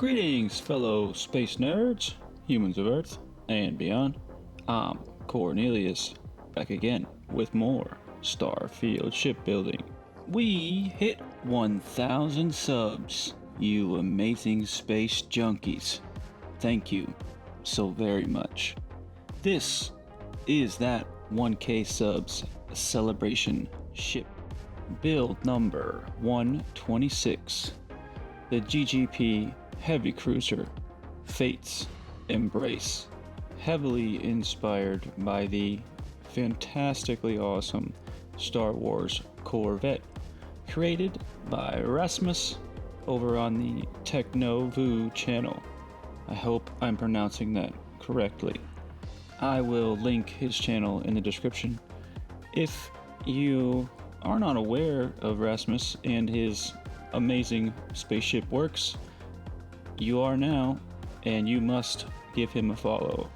Greetings, fellow space nerds, humans of Earth, and beyond. I'm Cornelius, back again with more Starfield shipbuilding. We hit 1,000 subs, you amazing space junkies. Thank you so very much. This is that 1K subs celebration ship. Build number 126, the GGP Heavy Cruiser, Fate's Embrace, heavily inspired by the fantastically awesome Star Wars Corvette, created by Rasmus over on the technouveau channel. I hope I'm pronouncing that correctly. I will link his channel in the description. If you are not aware of Rasmus and his amazing spaceship works, you are now, and you must give him a follow.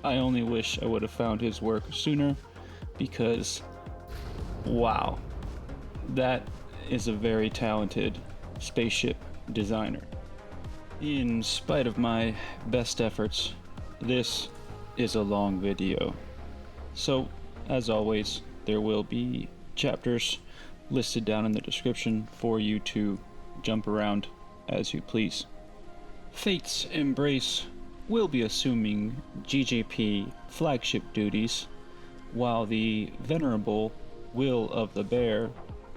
I only wish I would have found his work sooner, because wow, that is a very talented spaceship designer. In spite of my best efforts, this is a long video. So, as always, there will be chapters listed down in the description for you to jump around as you please. Fate's Embrace will be assuming GGP flagship duties, while the venerable Will of the Bear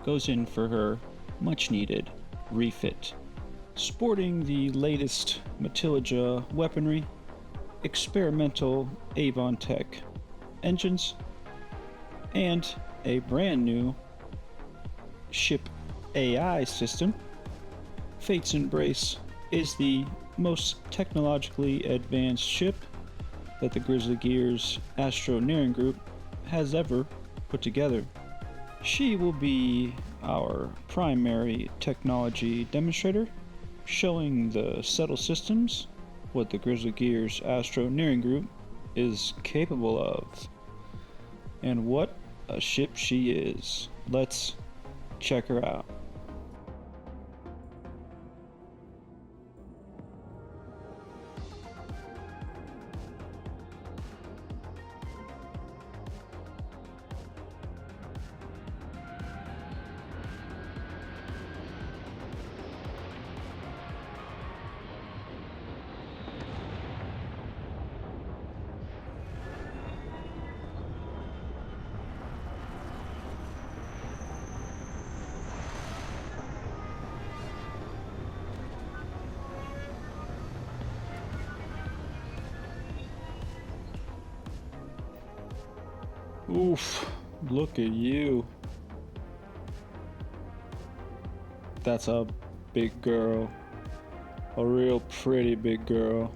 goes in for her much-needed refit. Sporting the latest Matilija weaponry, experimental Avon Tech engines, and a brand new ship AI system, Fate's Embrace is the most technologically advanced ship that the Grizzly Gears Astroneering Group has ever put together. She will be our primary technology demonstrator, showing the subtle systems what the Grizzly Gears Astroneering Group is capable of. And what a ship she is. Let's check her out. Oof, look at you. That's a big girl. A real pretty big girl.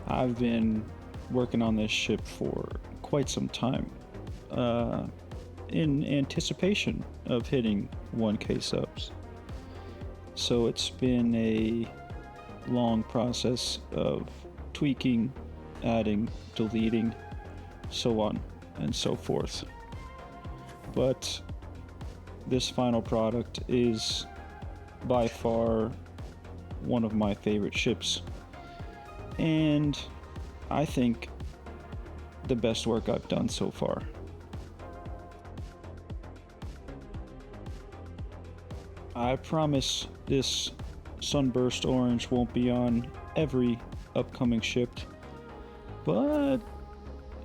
I've been working on this ship for quite some time, in anticipation of hitting 1K subs. So it's been a long process of tweaking, adding, deleting, so on and so forth. But this final product is by far one of my favorite ships, and I think the best work I've done so far. I promise this sunburst orange won't be on every upcoming ship, but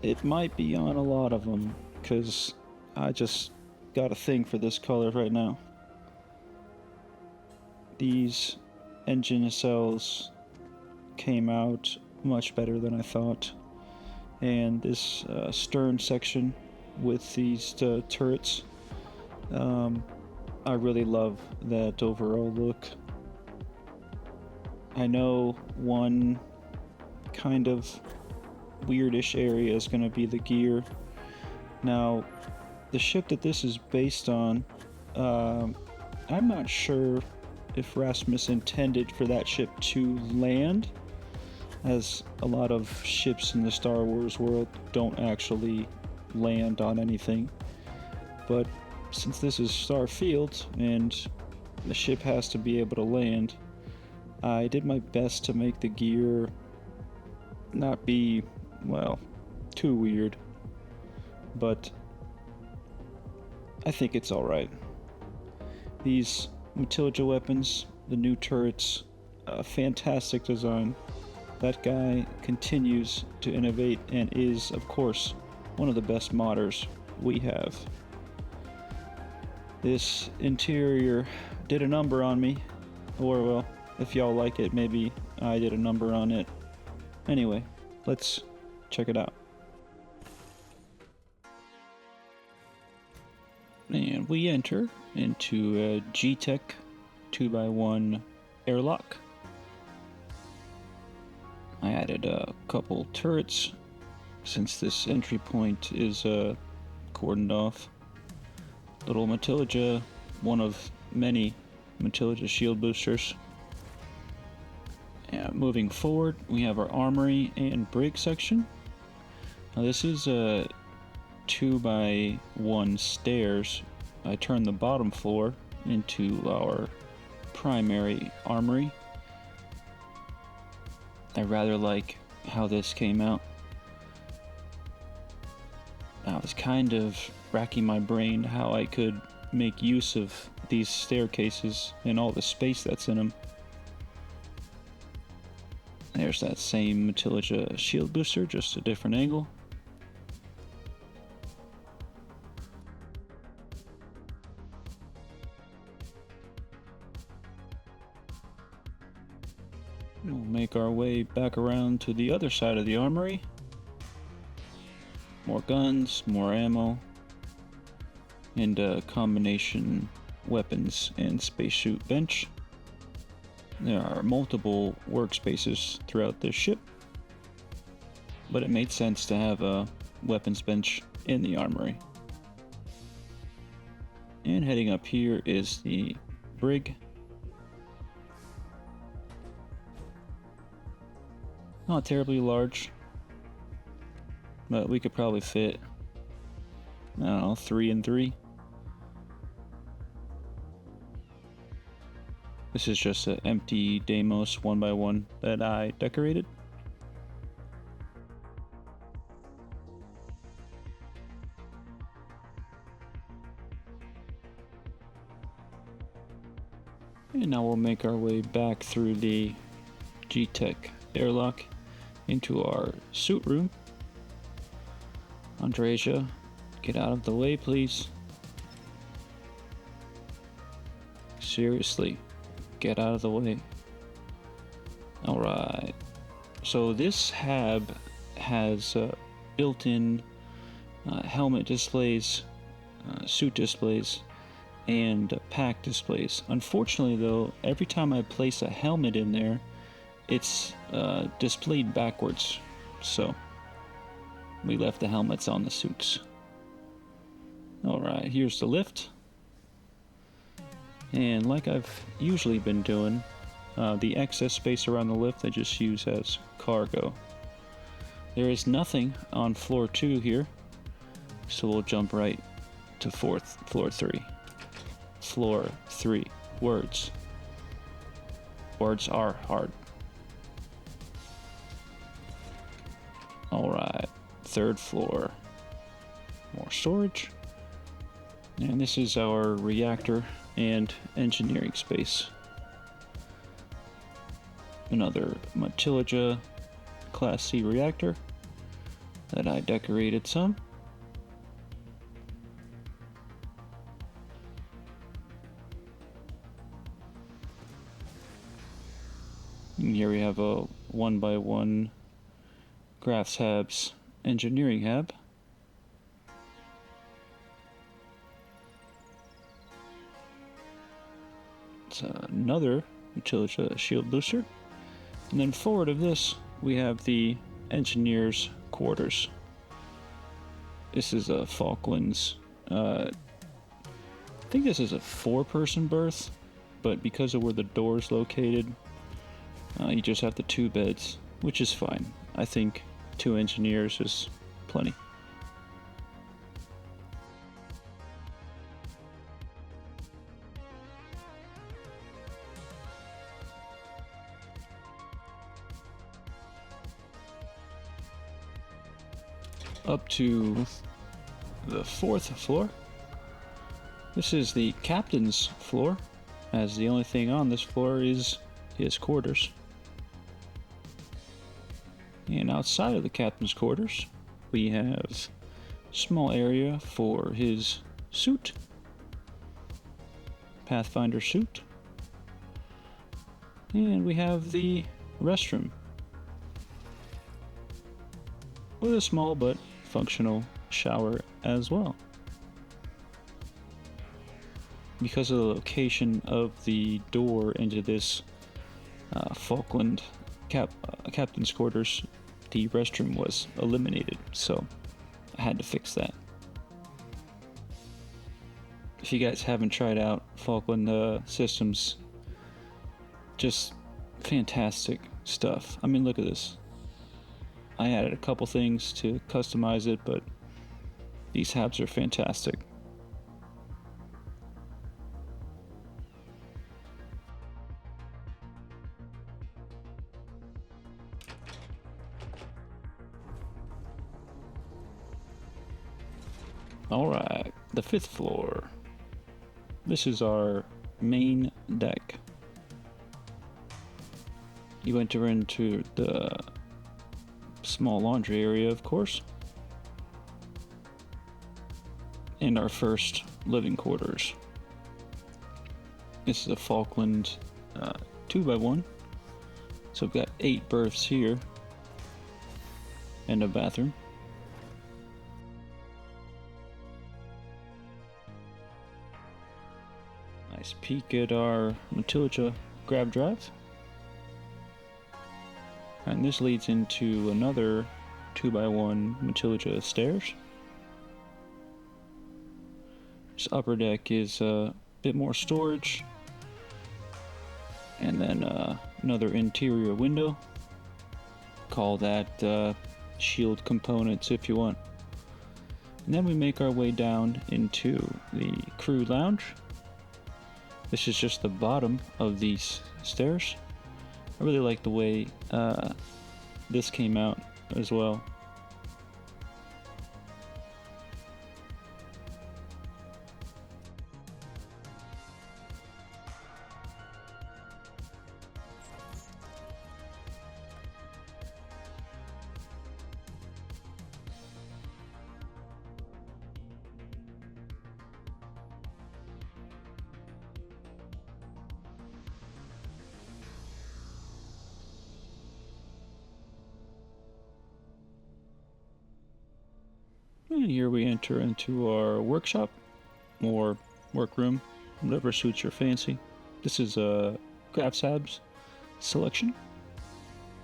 it might be on a lot of them, because I just got a thing for this color right now. These engine nacelles came out much better than I thought, and this stern section with these turrets, I really love that overall look. I know one kind of weirdish area is going to be the gear. Now, the ship that this is based on, I'm not sure if Rasmus intended for that ship to land, as a lot of ships in the Star Wars world don't actually land on anything. But since this is Starfield and the ship has to be able to land, I did my best to make the gear not be, well, too weird, but I think it's alright. These Matilda weapons, the new turrets, fantastic design. That guy continues to innovate and is, of course, one of the best modders we have. This interior did a number on me, or well, if y'all like it, maybe I did a number on it. Anyway, let's check it out. And we enter into a G-Tech 2x1 airlock. I added a couple turrets since this entry point is cordoned off. Little Matilda, one of many Matilda shield boosters. Moving forward, we have our armory and brig section. Now this is a 2x1 stairs. I turned the bottom floor into our primary armory. I rather like how this came out. I was kind of racking my brain how I could make use of these staircases and all the space that's in them. There's that same Matilda shield booster, just a different angle. We'll make our way back around to the other side of the armory. More guns, more ammo, and a combination weapons and spacesuit bench. There are multiple workspaces throughout this ship, but it made sense to have a weapons bench in the armory. And heading up here is the brig. Not terribly large, but we could probably fit, I don't know, 3 and 3. This is just an empty Deimos 1x1 that I decorated. And now we'll make our way back through the G-Tech airlock into our suit room. Andreja, get out of the way, please. Seriously, get out of the way. Alright, so this hab has built-in helmet displays, suit displays, and pack displays. Unfortunately though, every time I place a helmet in there, it's displayed backwards, so we left the helmets on the suits. Alright, here's the lift. And like I've usually been doing, the excess space around the lift I just use as cargo. There is nothing on floor 2 here, so we'll jump right to floor 3. Floor 3. Words. Words are hard. Alright, 3rd floor. More storage. And this is our reactor and engineering space. Another Matilda Class C reactor that I decorated some. And here we have a 1x1 Graphs Habs engineering hab. It's another Matilda shield booster. And then forward of this, we have the engineer's quarters. This is a Falklands. I think this is a 4-person berth, but because of where the door's located, you just have the 2 beds, which is fine. I think 2 engineers is plenty. up to the 4th floor. This is the captain's floor, as the only thing on this floor is his quarters. And outside of the captain's quarters, we have a small area for his suit, Pathfinder suit. And we have the restroom, with a small but functional shower as well. Because of the location of the door into this Falkland captain's quarters, the restroom was eliminated, so I had to fix that. If you guys haven't tried out Falkland systems, just fantastic stuff. I mean, look at this. I added a couple things to customize it, but these habs are fantastic. Alright, the 5th floor. This is our main deck. You enter into the small laundry area, of course, and our first living quarters. This is a Falkland 2x1, so we've got 8 berths here and a bathroom. Nice peek at our Matilda grab drive. And this leads into another 2x1 Matilda stairs. This upper deck is a bit more storage. And then another interior window. Call that shield components if you want. And then we make our way down into the crew lounge. This is just the bottom of these stairs. I really like the way this came out as well. And here we enter into our workshop, or workroom, whatever suits your fancy. This is a Crafts Habs selection.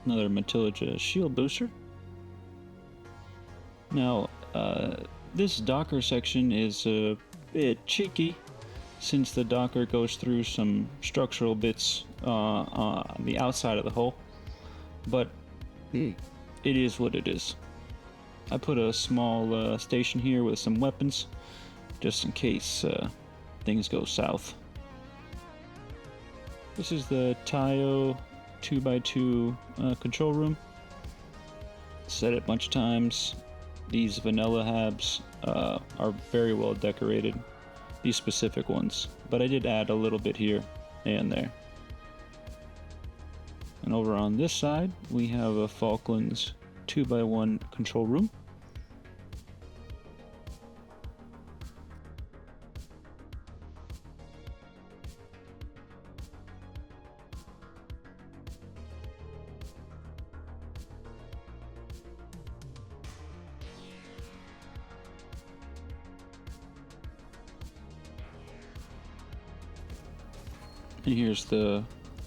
Another Matilda shield booster. Now, this Docker section is a bit cheeky, since the Docker goes through some structural bits on the outside of the hull, but it is what it is. I put a small station here with some weapons, just in case things go south. This is the Taiyo 2x2 control room. Said it a bunch of times, these vanilla habs are very well decorated, these specific ones, but I did add a little bit here and there. And over on this side, we have a Falklands 2x1 control room. And here's the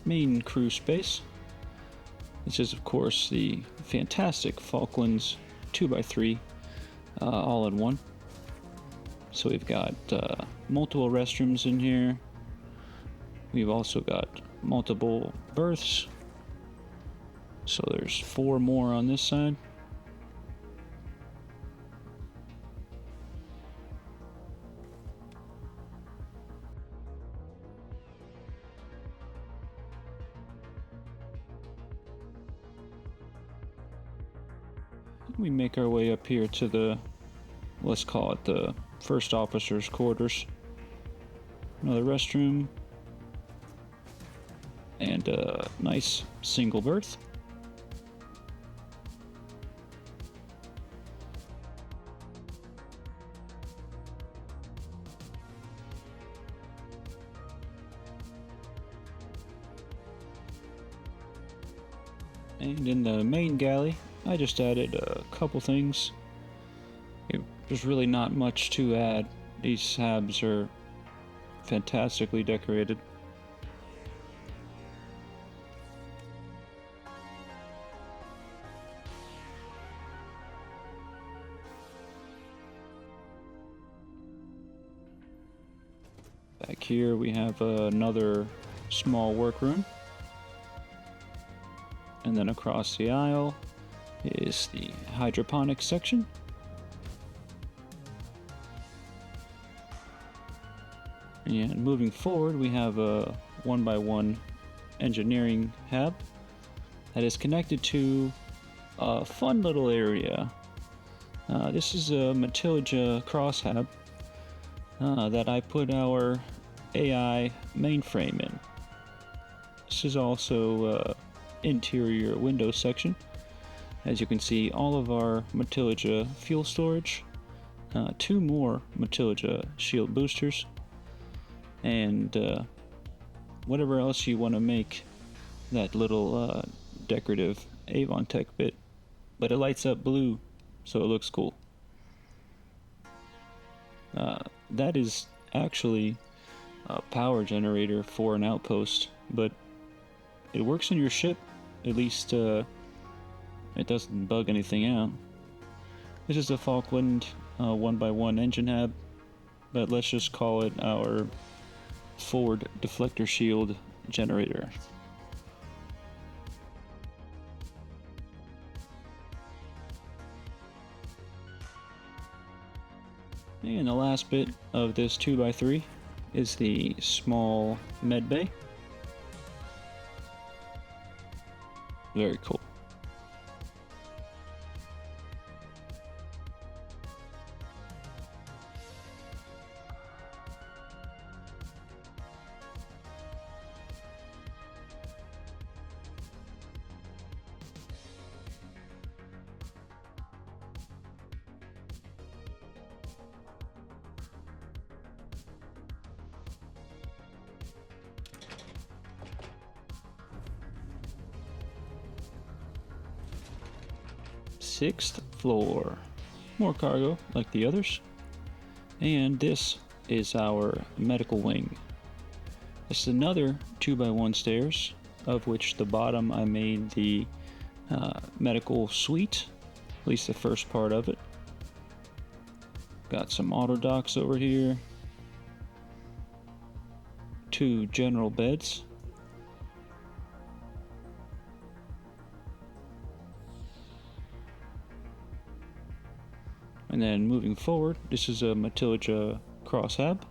main crew space. This is, of course, the fantastic Falklands 2x3 all in one. So we've got multiple restrooms in here. We've also got multiple berths. So there's 4 more on this side. we make our way up here to the, let's call it the first officer's quarters. Another restroom. And a nice single berth. And in the main galley, I just added a couple things. There's really not much to add. These habs are fantastically decorated. Back here we have another small workroom. And then across the aisle is the hydroponics section. And moving forward, we have a 1x1 engineering hab that is connected to a fun little area. This is a Matilda cross hab that I put our AI mainframe in. This is also interior window section. As you can see, all of our Matilda fuel storage, 2 more Matilda shield boosters, and whatever else you want to make that little decorative Avon Tech bit, but it lights up blue, so it looks cool. That is actually a power generator for an outpost, but it works on your ship. At least it doesn't bug anything out. This is a Falkland 1x1 engine hab, but let's just call it our forward deflector shield generator. And the last bit of this 2x3 is the small med bay. Very cool. Sixth floor. More cargo like the others. And this is our medical wing. This is another 2x1 stairs, of which the bottom I made the medical suite, at least the first part of it. Got some auto docks over here. 2 general beds. And then moving forward, this is a Matilda cross hab.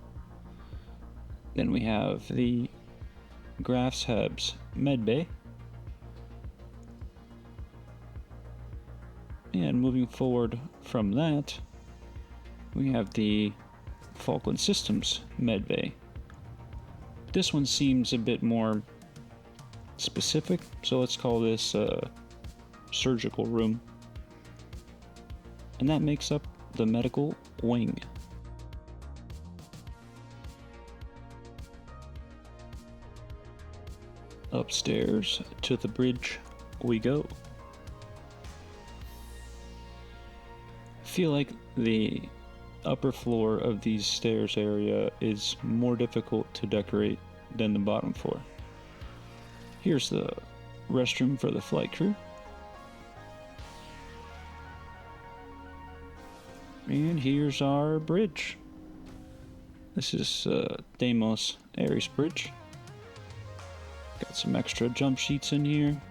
Then we have the Graphs Habs med bay. And moving forward from that, we have the Falkland Systems med bay. This one seems a bit more specific, so let's call this a surgical room. And that makes up the medical wing. Upstairs to the bridge we go. I feel like the upper floor of these stairs area is more difficult to decorate than the bottom floor. Here's the restroom for the flight crew. And here's our bridge. This is Deimos Staryard bridge. Got some extra jump sheets in here.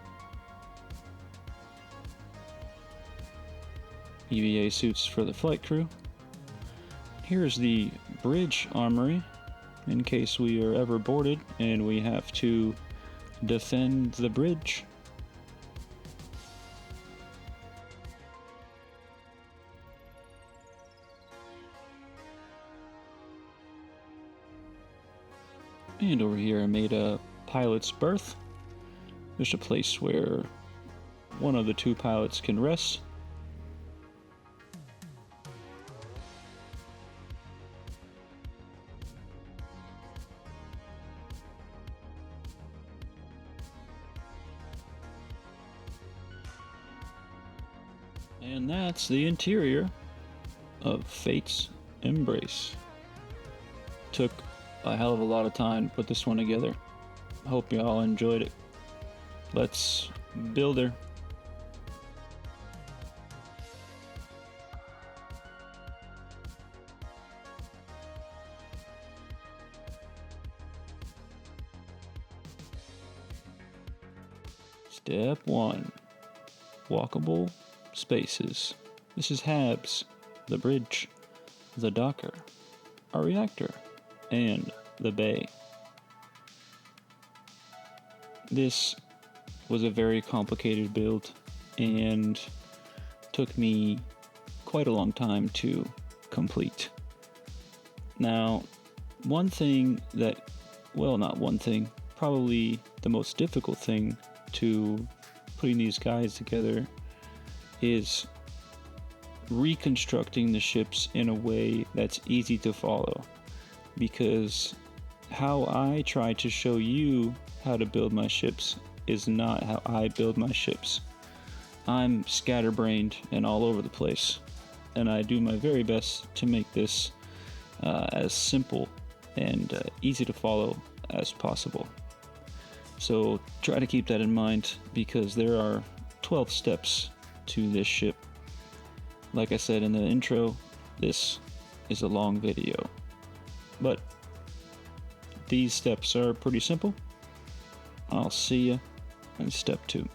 EVA suits for the flight crew. Here's the bridge armory, in case we are ever boarded and we have to defend the bridge. And over here I made a pilot's berth. There's a place where one of the two pilots can rest. And that's the interior of Fate's Embrace. Took a hell of a lot of time to put this one together. Hope you all enjoyed it. Let's build her. Step 1. Walkable spaces. This is Habs, the bridge, the docker, our reactor, and the bay. This was a very complicated build and took me quite a long time to complete. Now, one thing that, well, not one thing, probably the most difficult thing to putting these guys together is reconstructing the ships in a way that's easy to follow, because how I try to show you how to build my ships is not how I build my ships. I'm scatterbrained and all over the place, and I do my very best to make this as simple and easy to follow as possible. So try to keep that in mind, because there are 12 steps to this ship. Like I said in the intro, this is a long video, but these steps are pretty simple. I'll see you in step 2.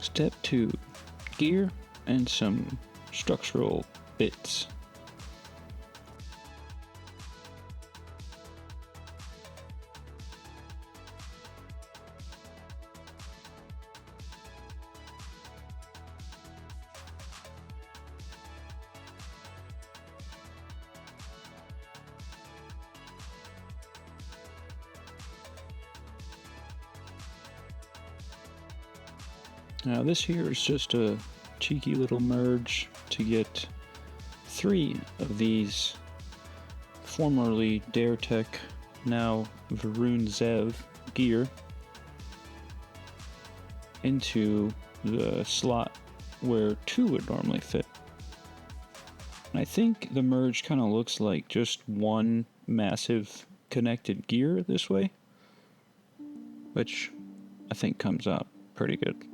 Step 2. Gear and some structural bits. Now this here is just a cheeky little merge to get 3 of these formerly DareTech, now Varun Zev gear into the slot where 2 would normally fit. I think the merge kind of looks like just one massive connected gear this way, which I think comes out pretty good.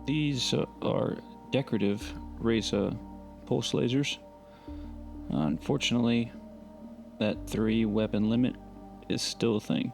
These are decorative Reza pulse lasers. Unfortunately, that 3 weapon limit is still a thing.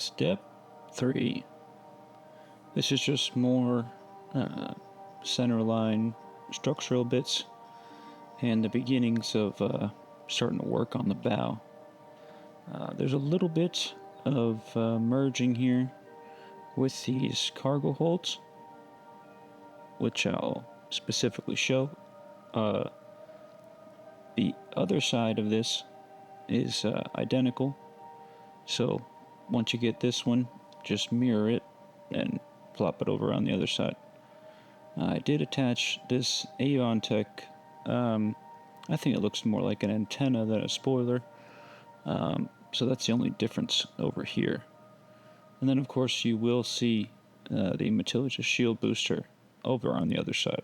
Step 3. This is just more centerline structural bits and the beginnings of starting to work on the bow. There's a little bit of merging here with these cargo holds, which I'll specifically show. The other side of this is identical, so once you get this one, just mirror it and plop it over on the other side. I did attach this Avon Tech. I think it looks more like an antenna than a spoiler, so that's the only difference over here. And then of course you will see the Matilda shield booster over on the other side.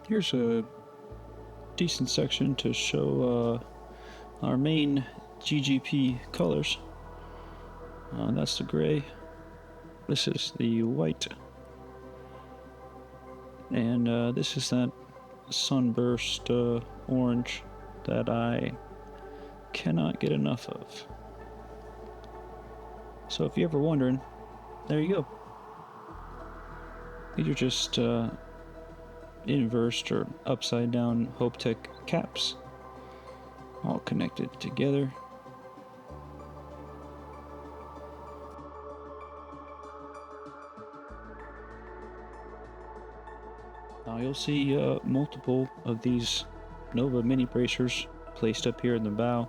Here's a decent section to show our main GGP colors. That's the gray. This is the white. And this is that sunburst orange that I cannot get enough of. So if you're ever wondering, there you go. These are just inversed or upside down Hopetech caps, all connected together. Now you'll see multiple of these Nova mini bracers placed up here in the bow.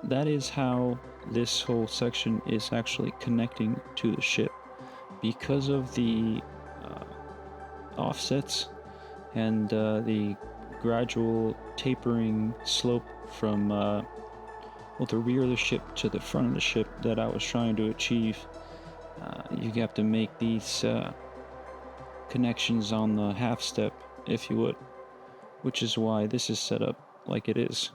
That is how this whole section is actually connecting to the ship. Because of the offsets and the gradual tapering slope from the rear of the ship to the front of the ship that I was trying to achieve, you have to make these connections on the half step, if you would, which is why this is set up like it is.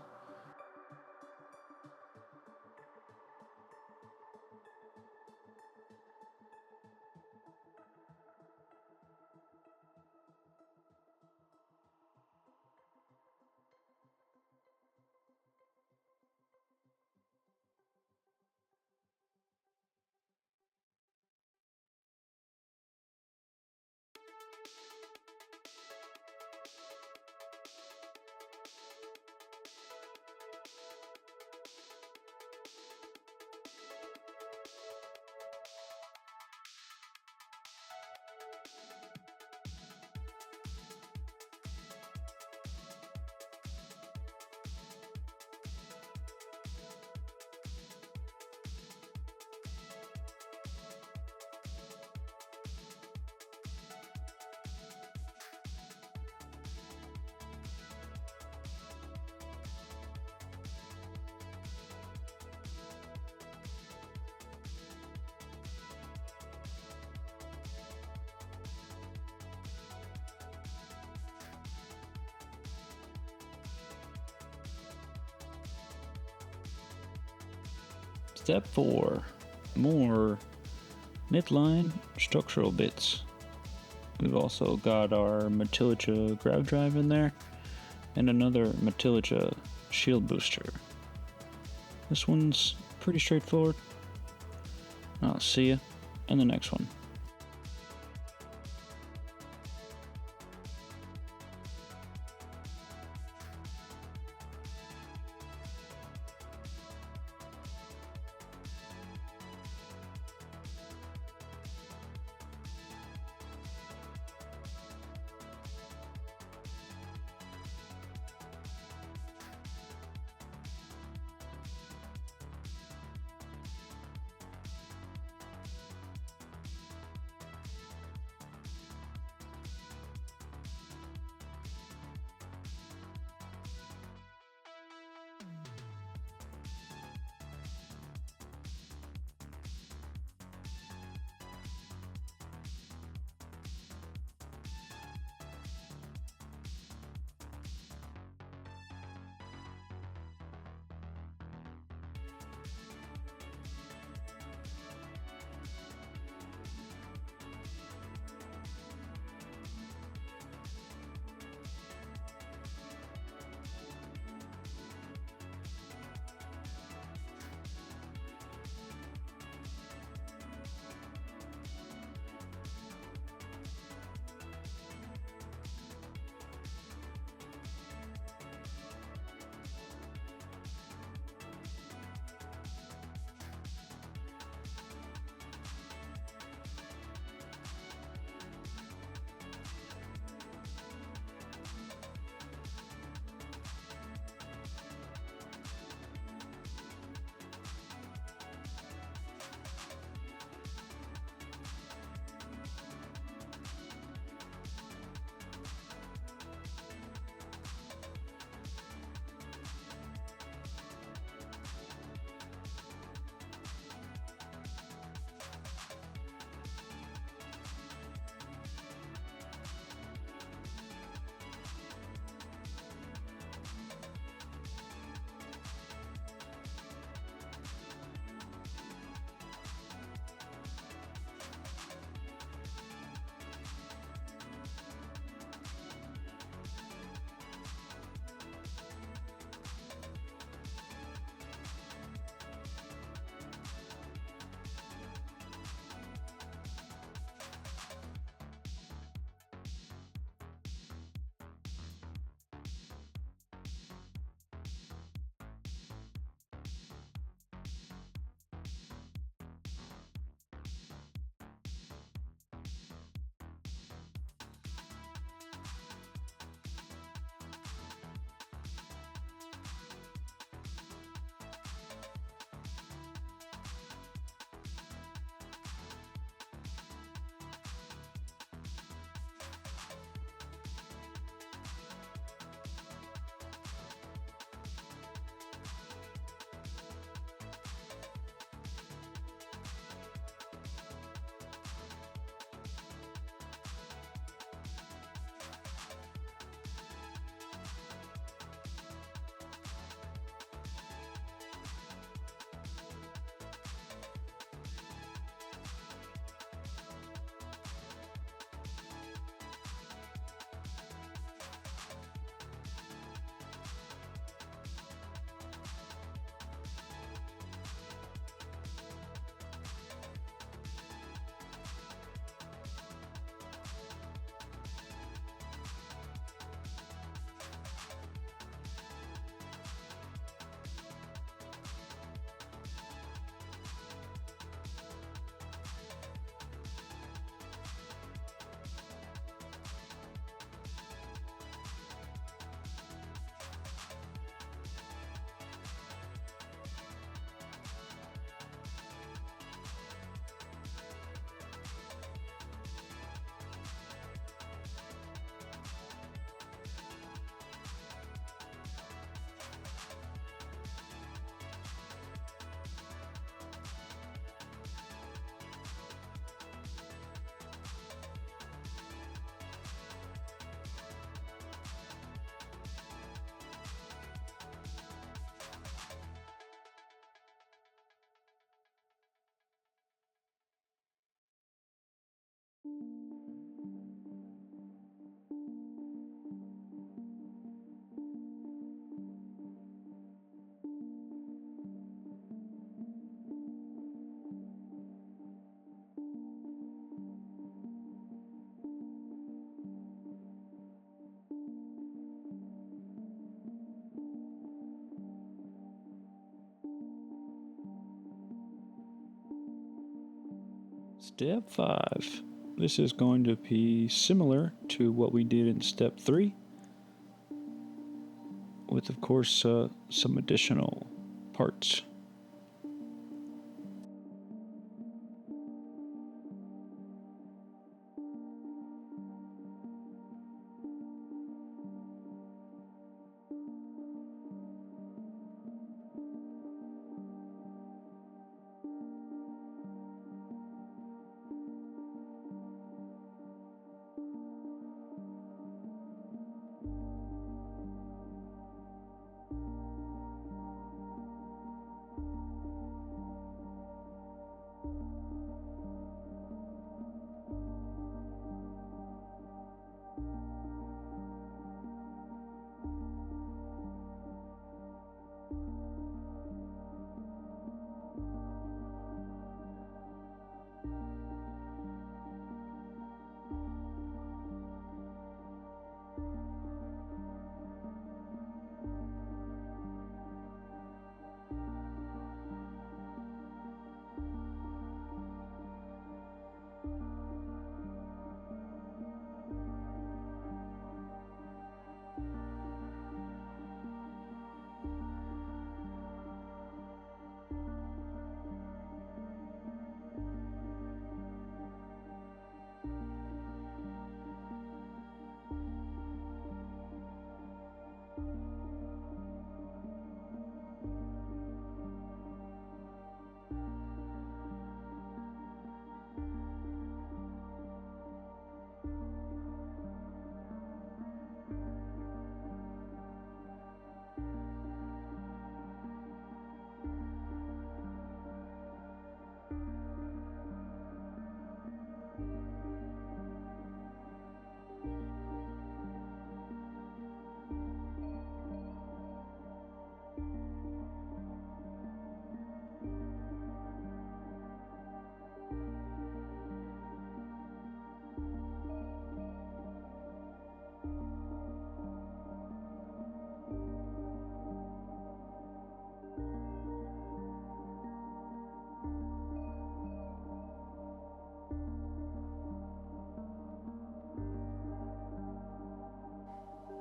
Step 4, more midline structural bits. We've also got our Matilija grav drive in there and another Matilija shield booster. This one's pretty straightforward. I'll see you in the next one. Step 5. This is going to be similar to what we did in step 3, with of course some additional parts.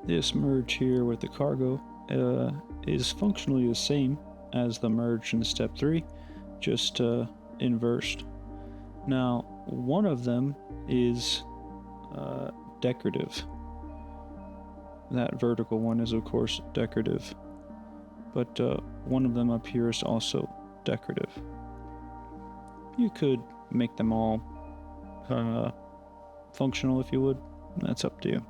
This merge here with the cargo is functionally the same as the merge in step 3, just inversed. Now, one of them is decorative. That vertical one is of course decorative, but one of them up here is also decorative. You could make them all functional if you would, that's up to you.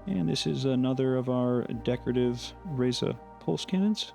And this is another of our decorative Reza pulse cannons.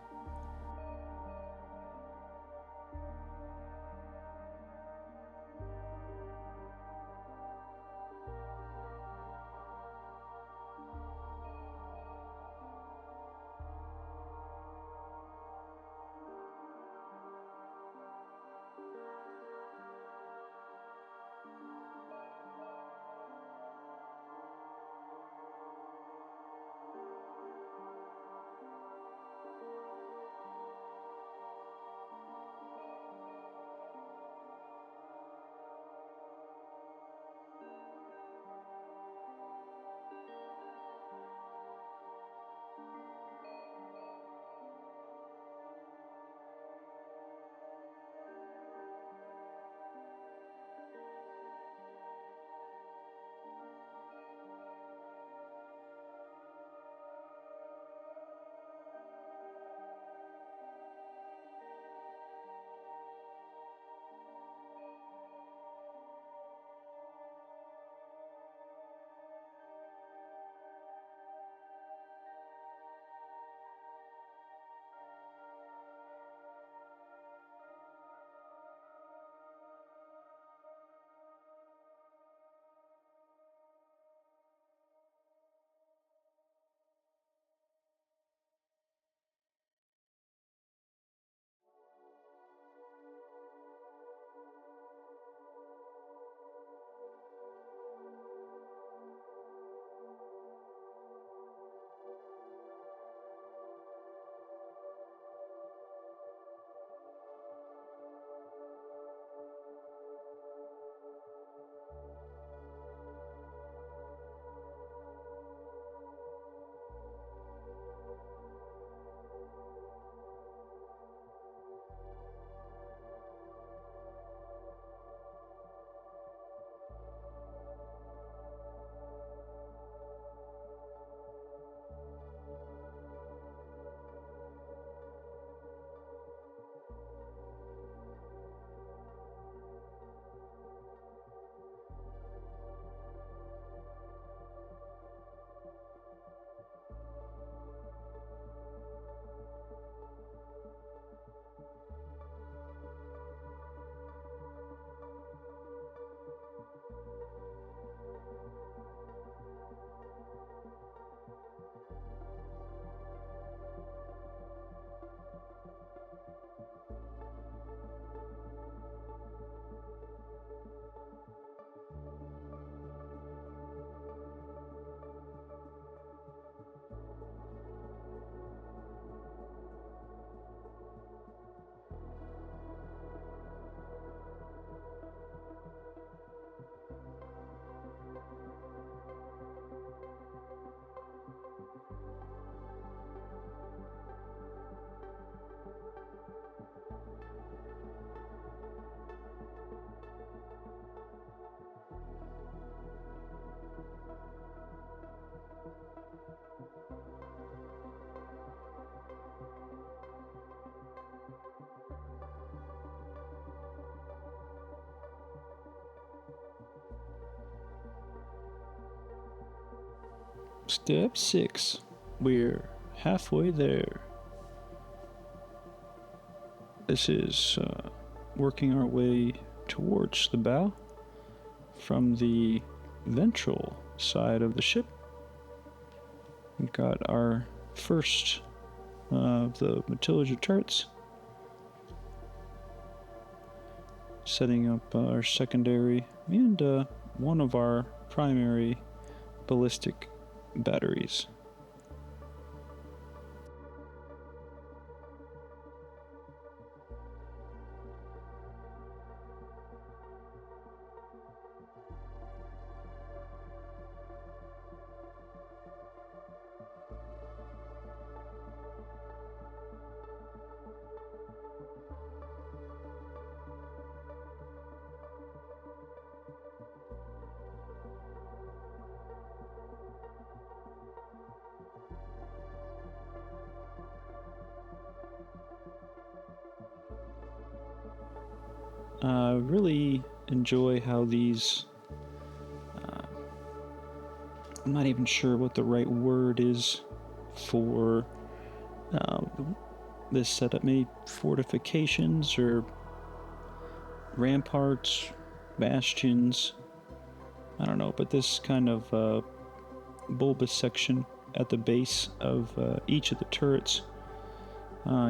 Step 6. We're halfway there. This is working our way towards the bow from the ventral side of the ship. We've got our first of the Nacelles turrets, setting up our secondary and one of our primary ballistic batteries. I really enjoy how these, I'm not even sure what the right word is for this setup, maybe fortifications or ramparts, bastions, I don't know, but this kind of bulbous section at the base of each of the turrets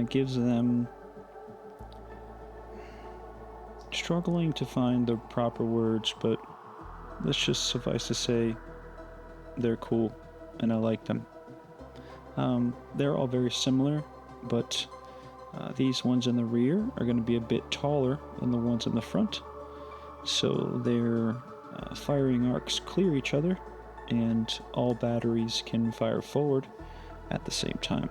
gives them, struggling to find the proper words, but let's just suffice to say they're cool and I like them. They're all very similar, but these ones in the rear are going to be a bit taller than the ones in the front, so their firing arcs clear each other and all batteries can fire forward at the same time.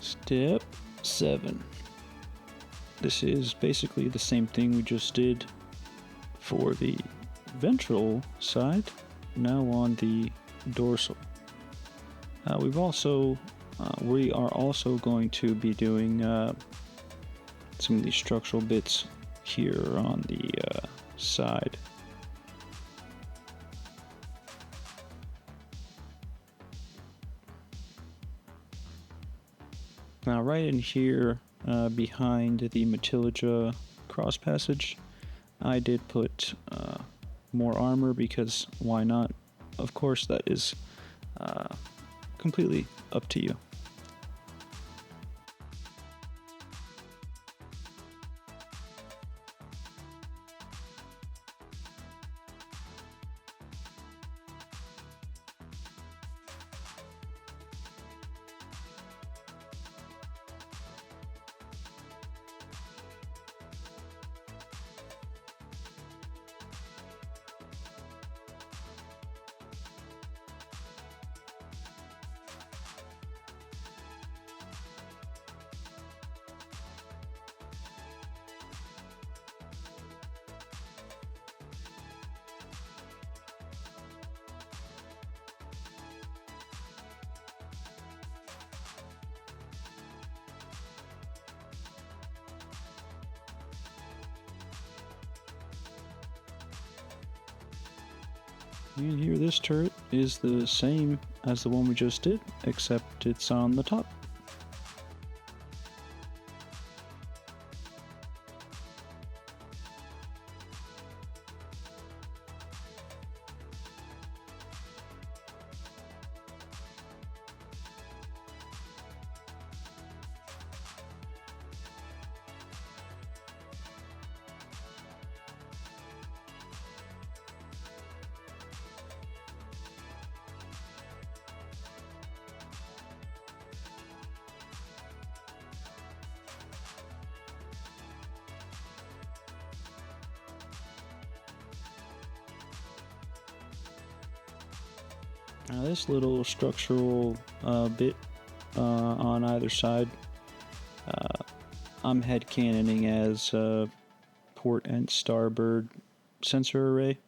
Step 7. This is basically the same thing we just did for the ventral side, now on the dorsal. We are also going to be doing some of these structural bits here on the side. Now right in here behind the Matilija cross passage, I did put more armor because why not? Of course, that is completely up to you. And here this turret is the same as the one we just did, except it's on the top. Now this little structural bit on either side, I'm headcanoning as port and starboard sensor array.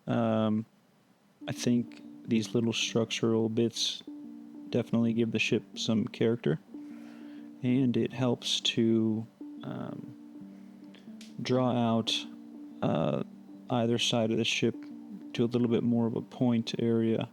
I think these little structural bits definitely give the ship some character, and it helps to draw out either side of the ship to a little bit more of a point area.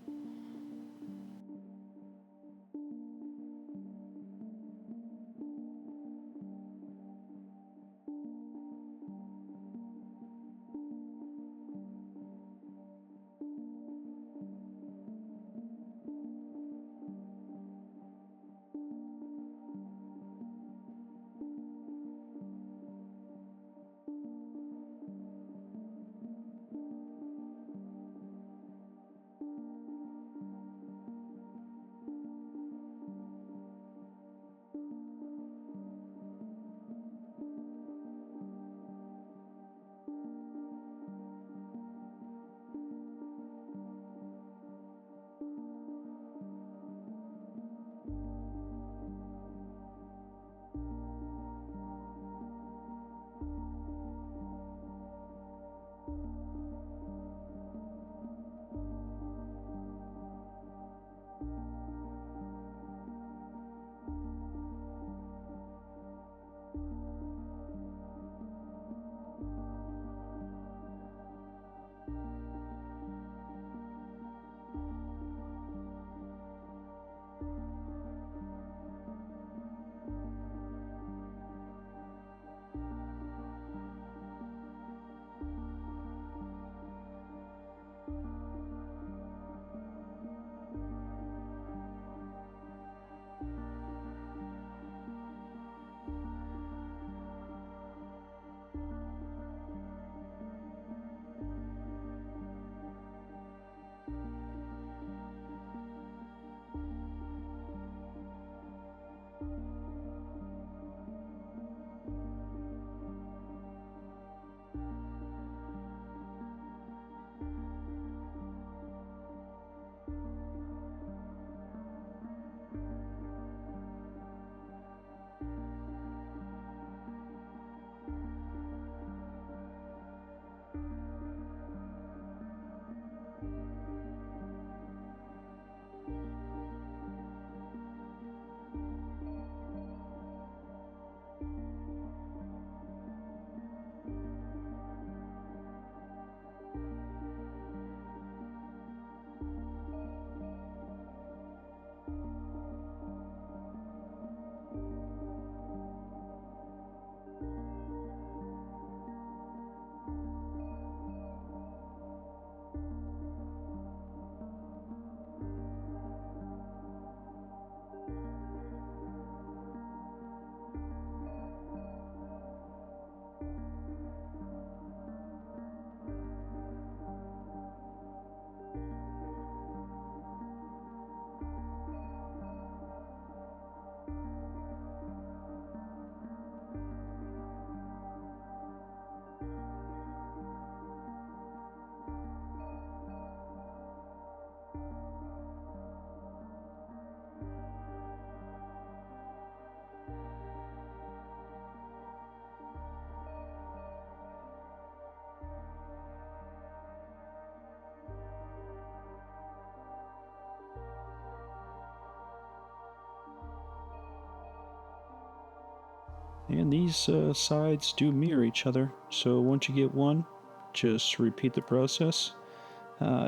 And these sides do mirror each other, so once you get one, just repeat the process.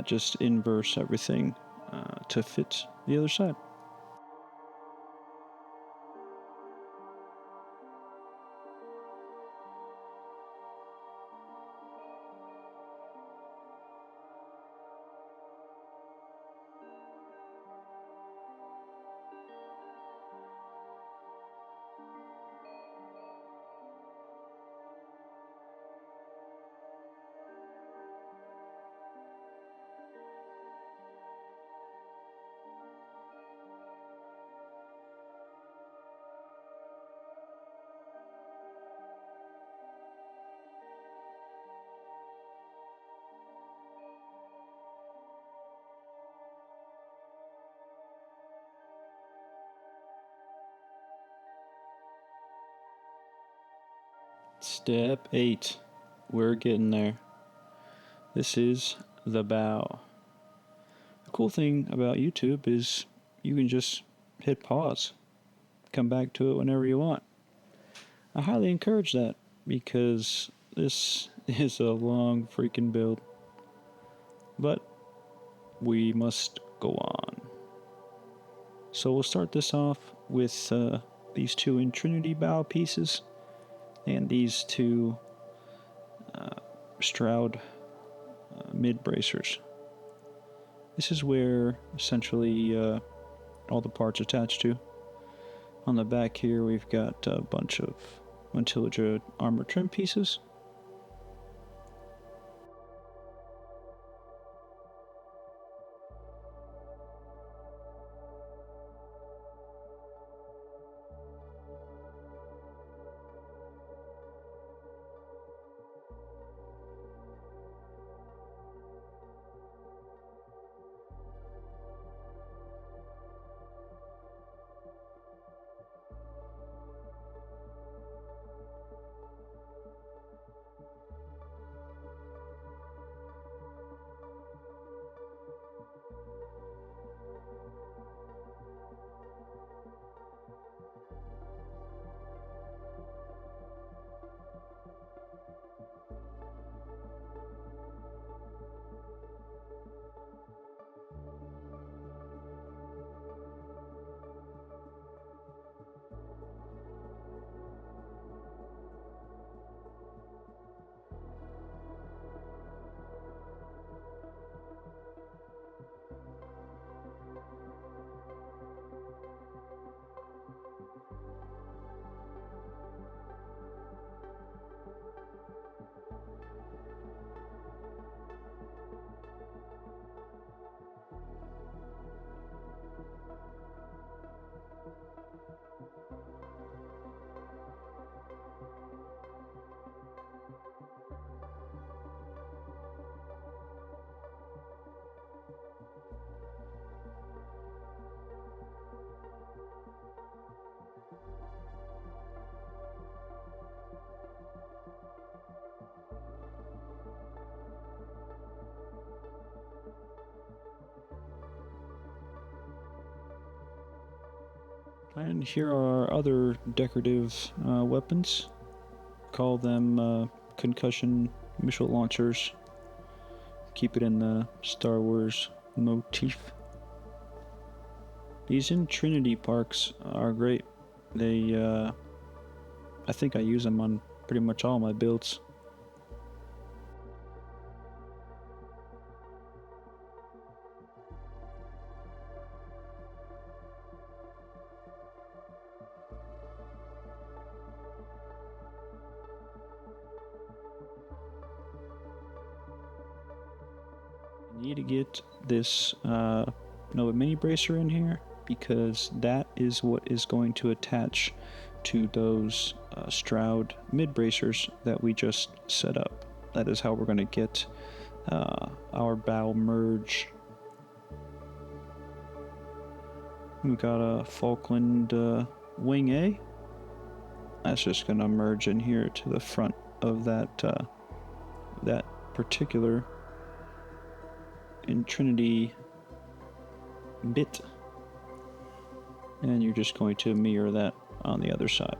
Just inverse everything to fit the other side. Step 8. We're getting there. This is the bow. The cool thing about YouTube is you can just hit pause, come back to it whenever you want. I highly encourage that because this is a long freaking build. But we must go on. So we'll start this off with these two Trinity bow pieces and these two Stroud mid bracers. This is where essentially all the parts attached to. On the back here we've got a bunch of Intelliga armor trim pieces. And here are other decorative weapons. Call them concussion missile launchers. Keep it in the Star Wars motif. These Trinity parks are great. They, I think I use them on pretty much all my builds. Need to get this Nova mini bracer in here because that is what is going to attach to those Stroud mid bracers that we just set up. That is how we're going to get our bow merge. We've got a Falkland wing A. That's just going to merge in here to the front of that that particular Trinity bit, and you're just going to mirror that on the other side.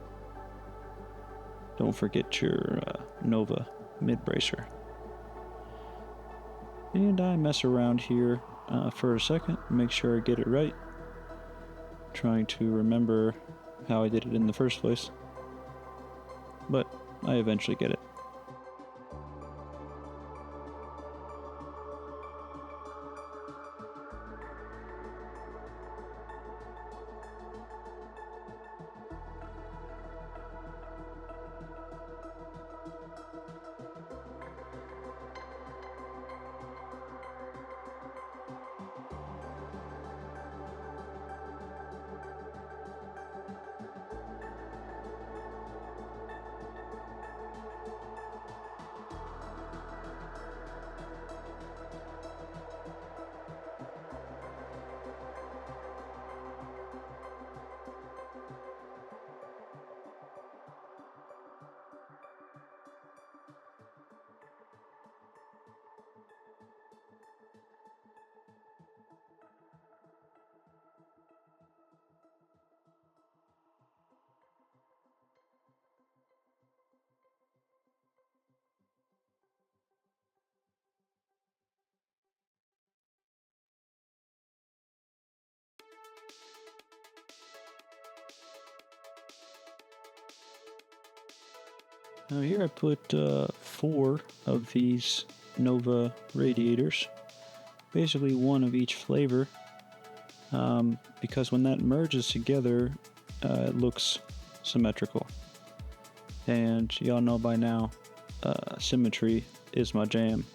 don't forget your Nova mid bracer. And I mess around here for a second, make sure I get it right. Trying to remember how I did it in the first place. But I eventually get it. Now here I put 4 of these Nova radiators, basically one of each flavor, because when that merges together, it looks symmetrical. And y'all know by now, symmetry is my jam.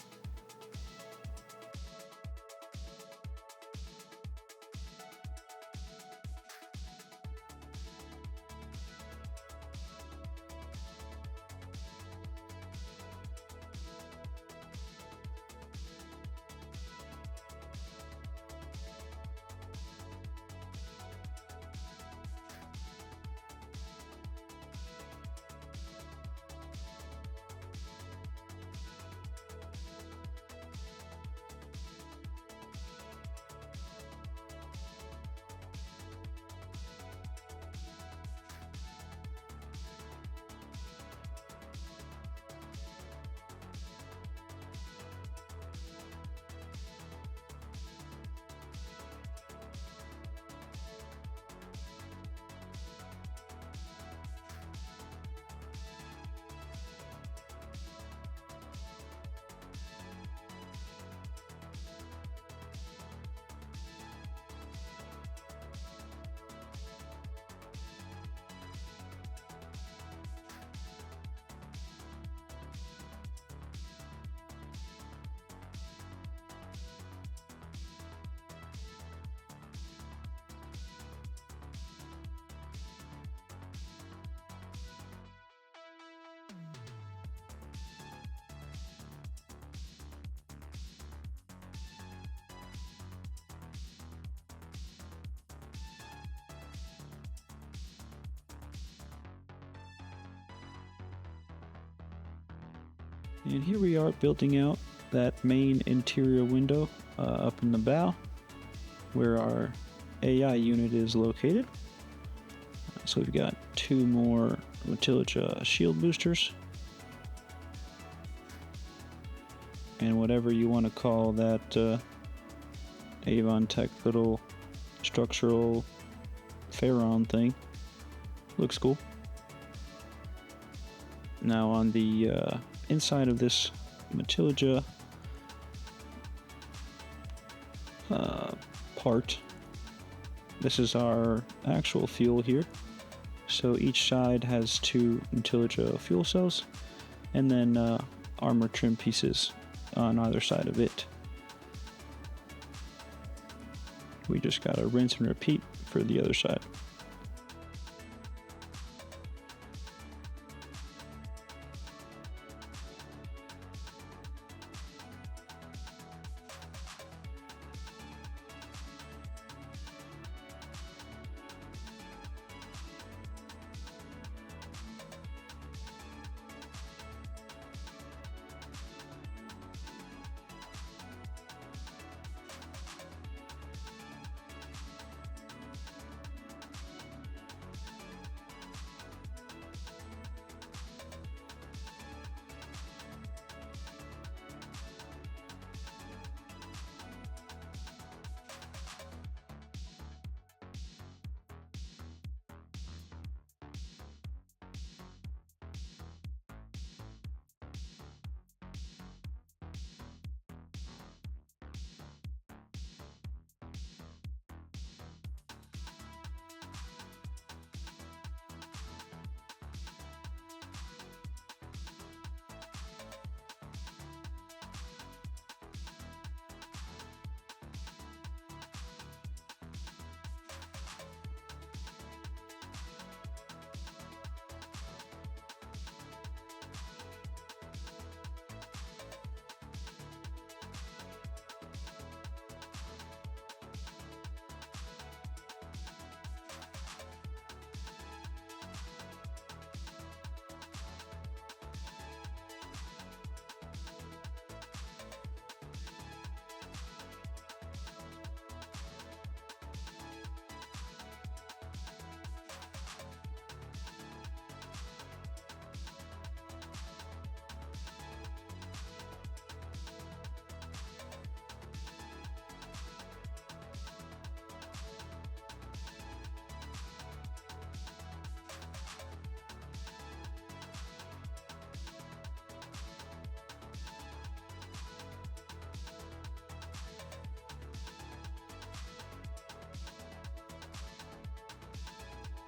And here we are building out that main interior window up in the bow where our AI unit is located. So we've got 2 more Matilda shield boosters. And whatever you want to call that Avon Tech little structural Pharaon thing. Looks cool. Now on the inside of this Matilda part, this is our actual fuel here. So each side has 2 Matilda fuel cells and then armor trim pieces on either side of it. We just gotta rinse and repeat for the other side.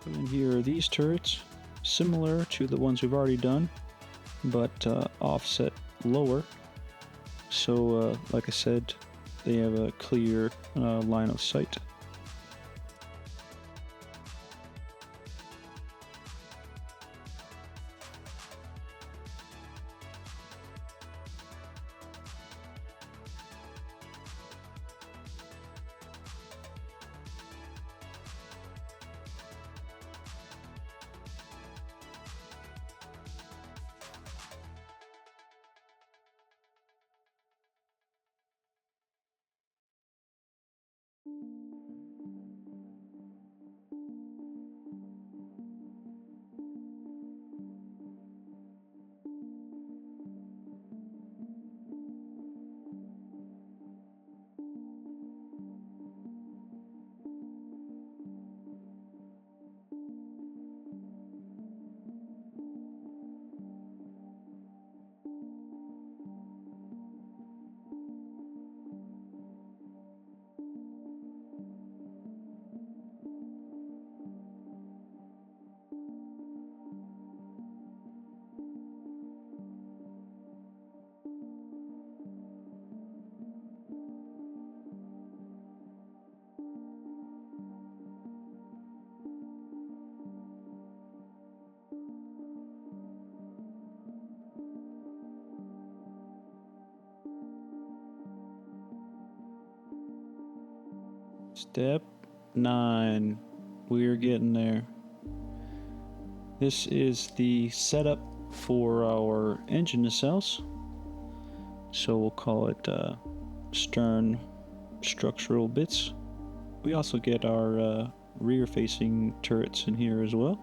And here are these turrets, similar to the ones we've already done, but offset lower. So, like I said, they have a clear line of sight. Step 9. We're getting there. This is the setup for our engine nacelles. So we'll call it stern structural bits. We also get our rear-facing turrets in here as well.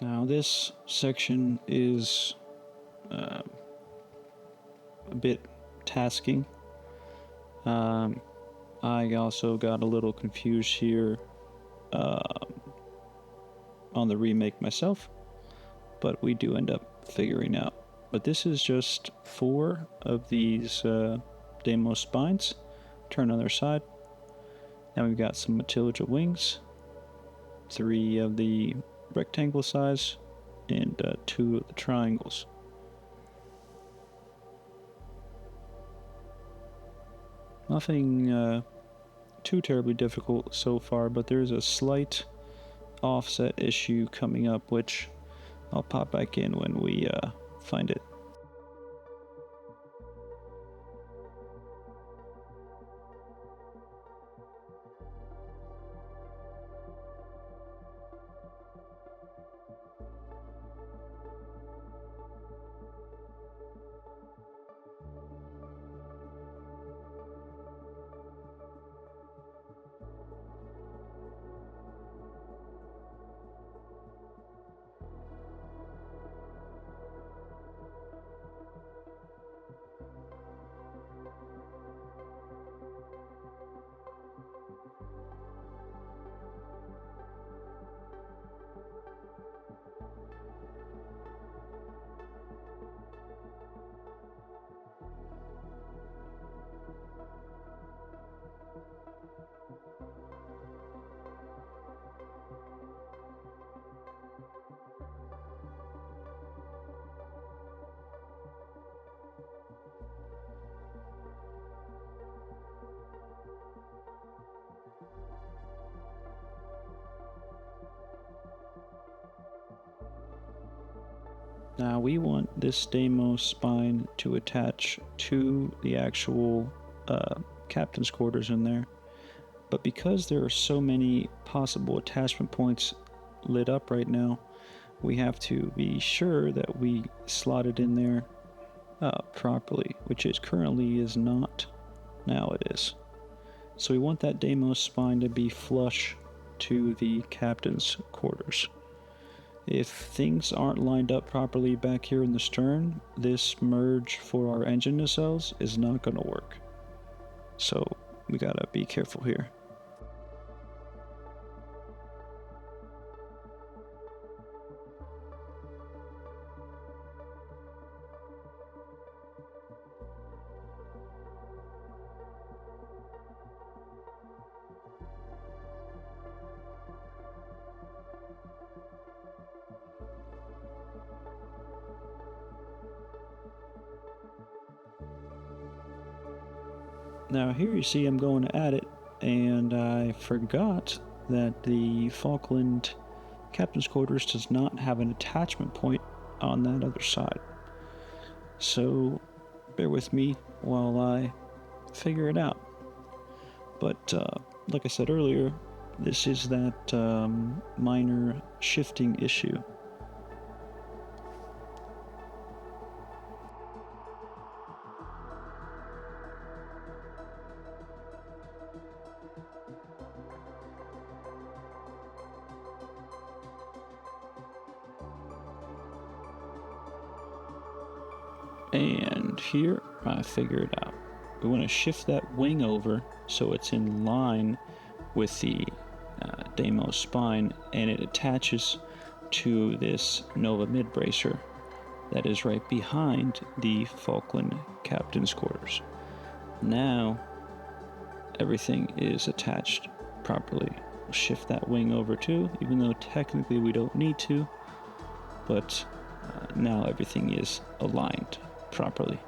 Now this section is a bit tasking. I also got a little confused here on the remake myself, but we do end up figuring out. But this is just 4 of these Deimos spines turned on their side. Now we've got some Matilda wings, 3 of the rectangle size, and 2 of the triangles. Nothing too terribly difficult so far, but there's a slight offset issue coming up, which I'll pop back in when we find it. Now we want this Deimos spine to attach to the actual captain's quarters in there. But because there are so many possible attachment points lit up right now, we have to be sure that we slot it in there properly, which is currently is not. Now it is. So we want that Deimos spine to be flush to the captain's quarters. If things aren't lined up properly back here in the stern, this merge for our engine nacelles is not going to work. So we gotta be careful here. Now here you see I'm going to add it, and I forgot that the Falkland Captain's Quarters does not have an attachment point on that other side. So bear with me while I figure it out. But like I said earlier, this is that minor shifting issue. And here I figured out. We want to shift that wing over so it's in line with the Deimos spine, and it attaches to this Nova mid bracer that is right behind the Falkland captain's quarters. Now everything is attached properly. We'll shift that wing over too, even though technically we don't need to, but now everything is aligned properly.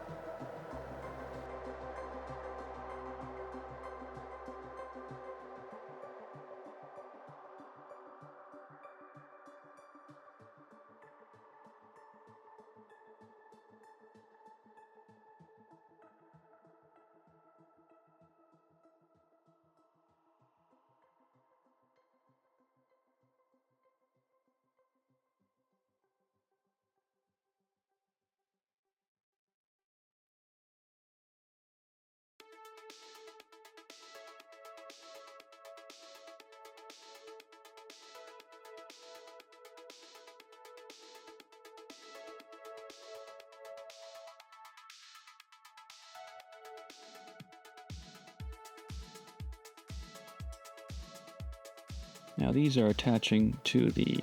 Now these are attaching to the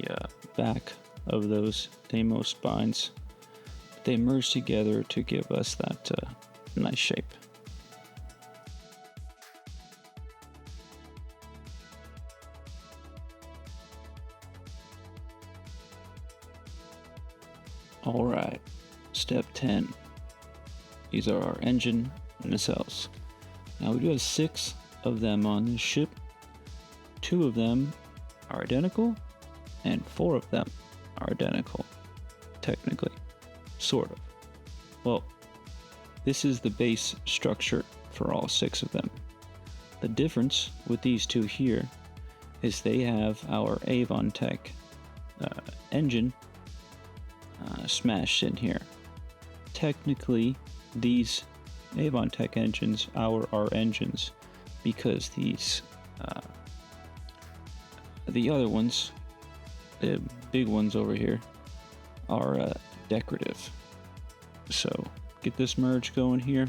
back of those Deimos spines. They merge together to give us that nice shape. Alright, step 10. These are our engine nacelles. Now we do have 6 of them on this ship. 2 of them are identical, and 4 of them are identical. Technically. Sort of. Well, this is the base structure for all 6 of them. The difference with these 2 here is they have our Avon Tech engine smashed in here. Technically, these Avon Tech engines are our engines because these the other ones, the big ones over here, are decorative. So get this merge going here.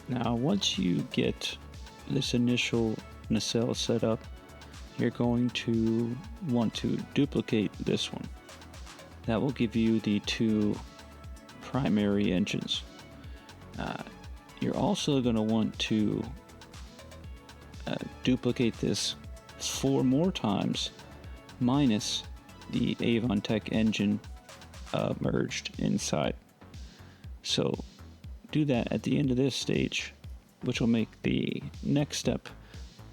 Now, once you get this initial nacelle set up, you're going to want to duplicate this one. That will give you the 2 primary engines. You're also going to want to duplicate this 4 more times, minus the Avon Tech engine merged inside. So do that at the end of this stage, which will make the next step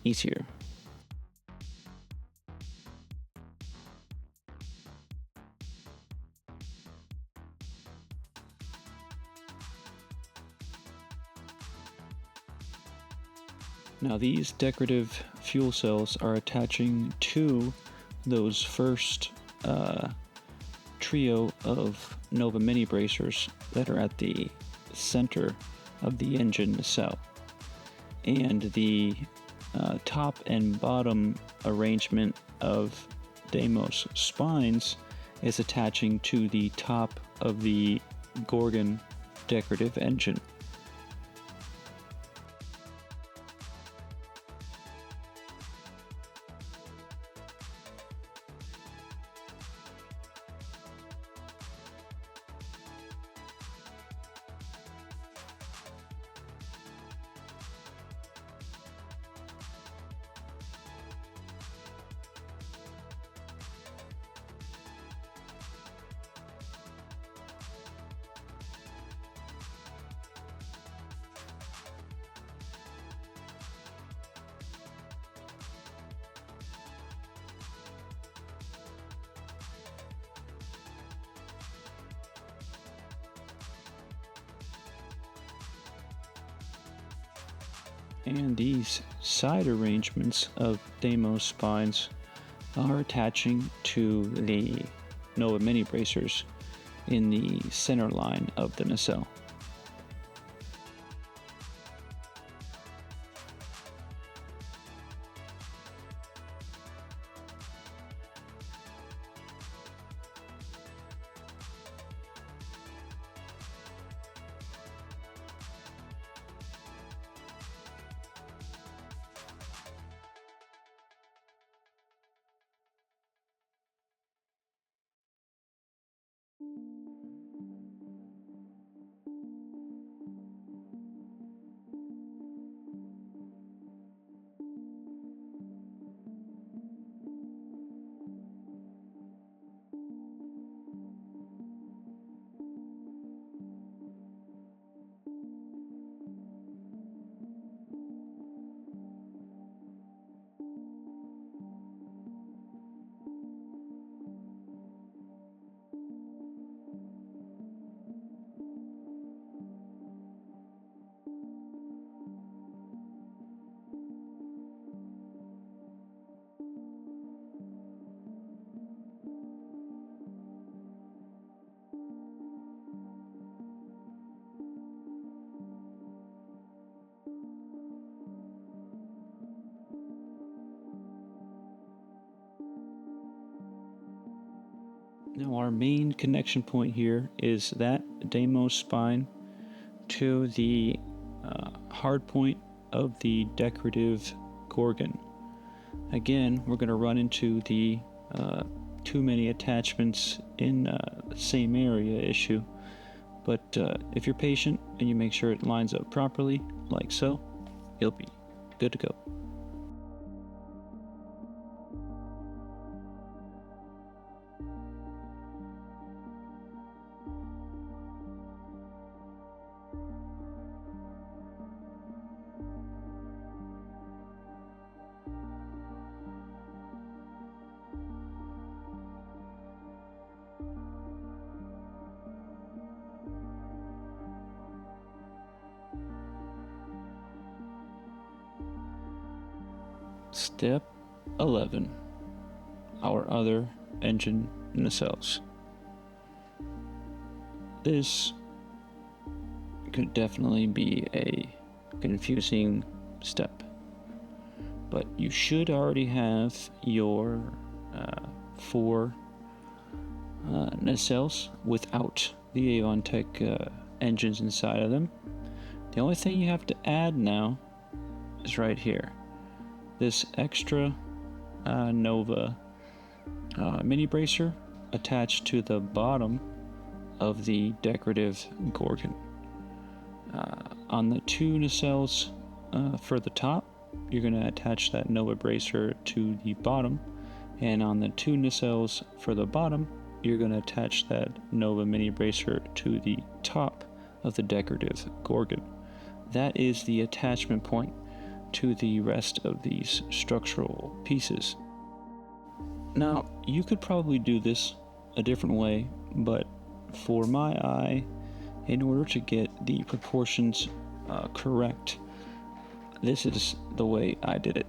easier. Now these decorative fuel cells are attaching to those first trio of Nova mini bracers that are at the center of the engine nacelle, and the top and bottom arrangement of Deimos spines is attaching to the top of the Gorgon decorative engine. And these side arrangements of Deimos spines are attaching to the Nova mini bracers in the center line of the nacelle. Now our main connection point here is that Deimos spine to the hard point of the decorative Gorgon. Again, we're going to run into the too many attachments in the same area issue, but if you're patient and you make sure it lines up properly, like so, you'll be good to go. Step 11. Our other engine nacelles. This could definitely be a confusing step, but you should already have your 4 nacelles without the Avon-Tech engines inside of them. The only thing you have to add now is right here. This extra Nova mini bracer attached to the bottom of the decorative Gorgon. On the 2 nacelles for the top, you're going to attach that Nova bracer to the bottom, and on the 2 nacelles for the bottom, you're going to attach that Nova mini bracer to the top of the decorative Gorgon. That is the attachment point to the rest of these structural pieces. Now, you could probably do this a different way, but for my eye, in order to get the proportions correct, this is the way I did it.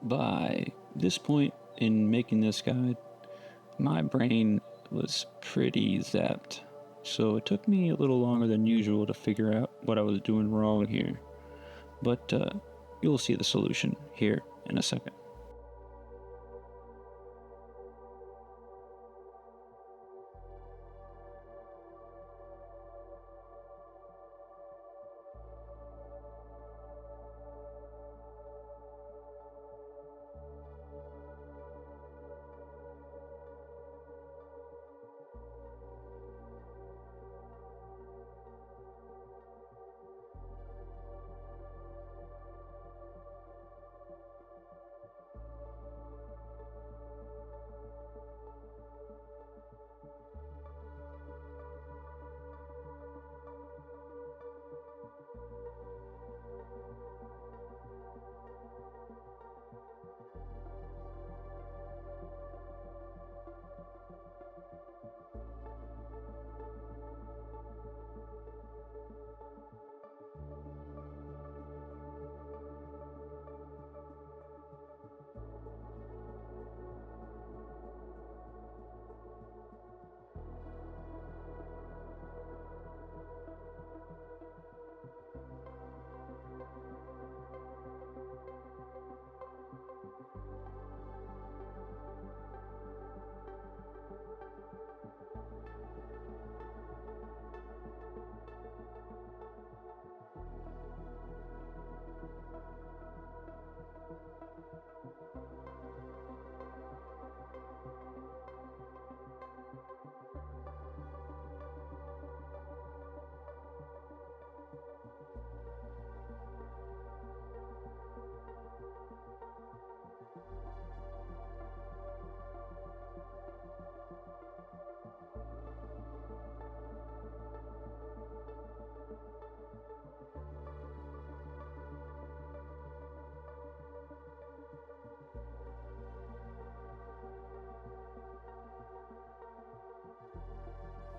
By this point in making this guide, my brain was pretty zapped, so it took me a little longer than usual to figure out what I was doing wrong here. But you'll see the solution here in a second.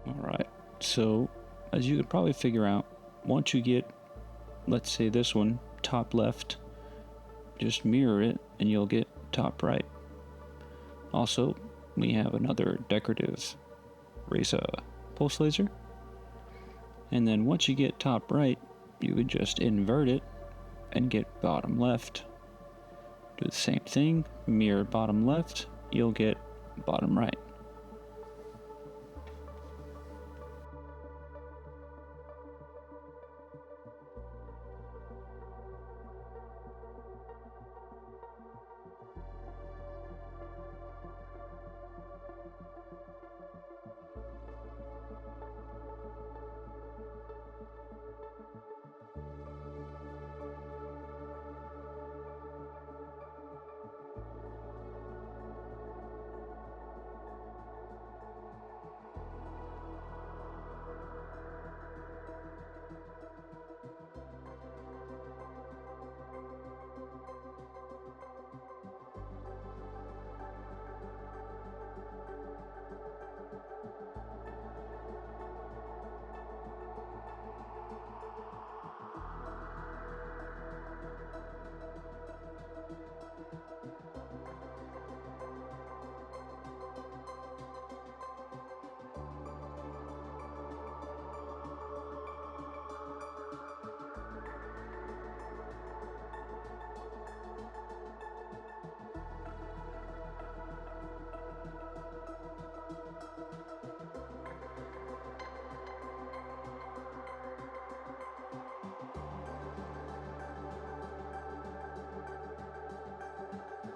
Alright, so as you could probably figure out, once you get, let's say this one, top left, just mirror it and you'll get top right. Also, we have another decorative racer pulse laser. And then once you get top right, you could just invert it and get bottom left. Do the same thing, mirror bottom left, you'll get bottom right.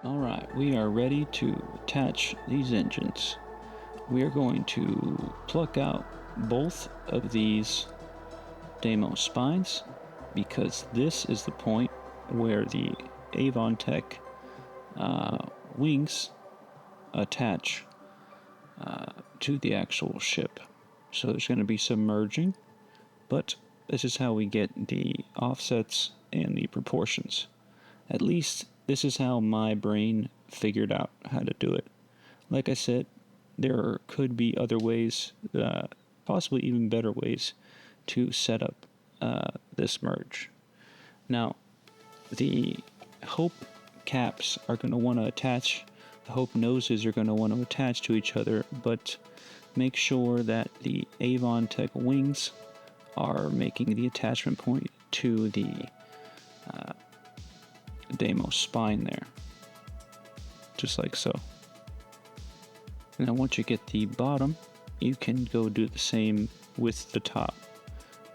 Alright, we are ready to attach these engines. We are going to pluck out both of these Deimos spines because this is the point where the Avon Tech wings attach to the actual ship. So there's going to be some merging, but this is how we get the offsets and the proportions. At least this is how my brain figured out how to do it. Like I said, there could be other ways, possibly even better ways, to set up this merge. Now, the hope caps are going to want to attach, the hope noses are going to want to attach to each other, but make sure that the Avon Tech wings are making the attachment point to the Deimos spine there, just like so. Now once you get the bottom, you can go do the same with the top.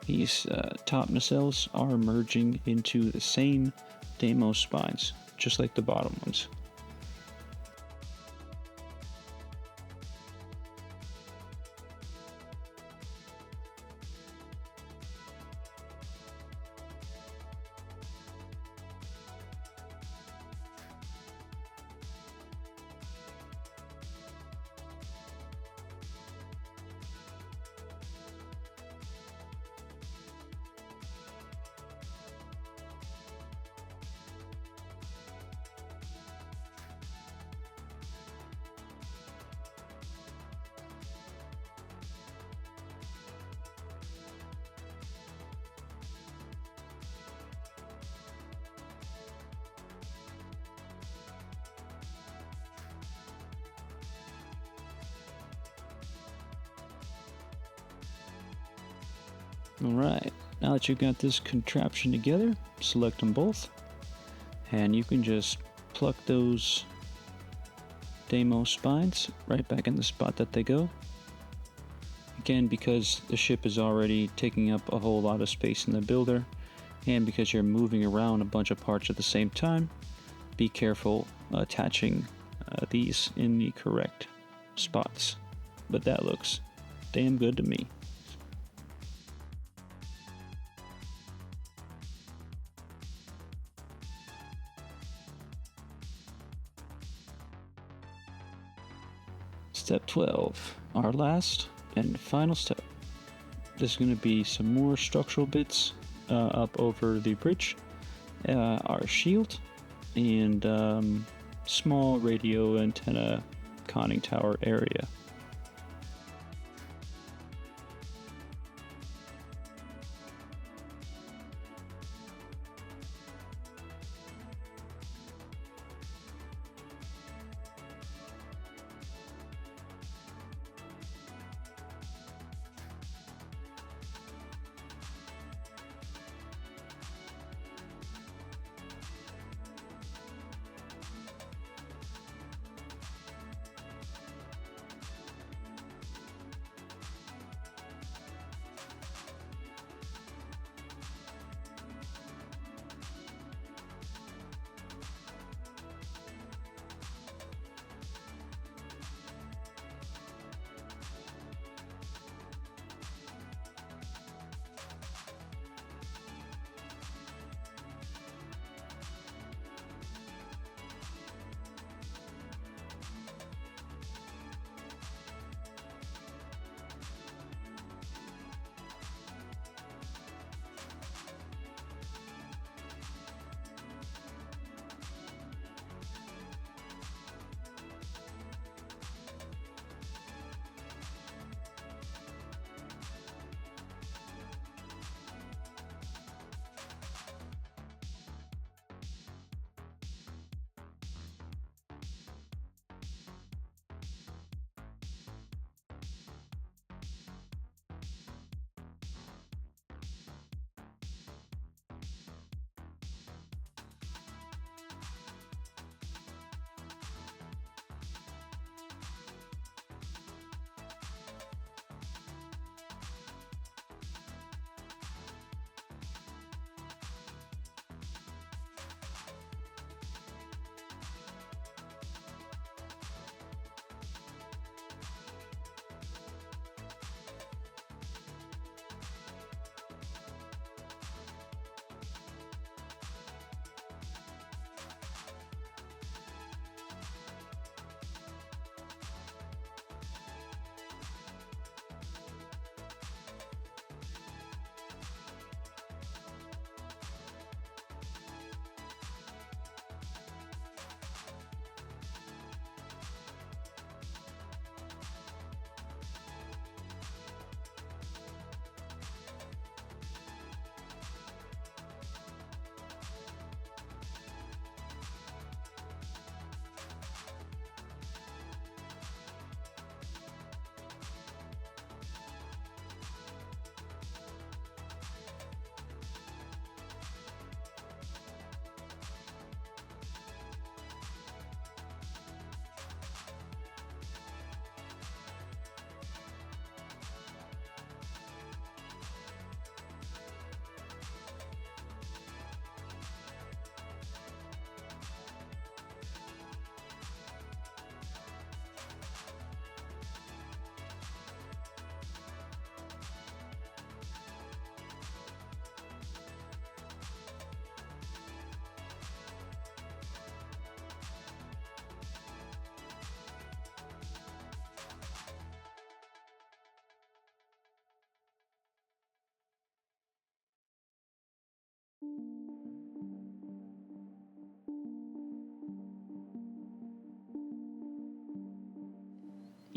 These top nacelles are merging into the same Deimos spines, just like the bottom ones. Alright, now that you've got this contraption together, select them both, and you can just pluck those Deimos spines right back in the spot that they go. Again, because the ship is already taking up a whole lot of space in the builder, and because you're moving around a bunch of parts at the same time, be careful attaching these in the correct spots. But that looks damn good to me. Step 12, our last and final step. This is going to be some more structural bits up over the bridge, our shield, and small radio antenna conning tower area.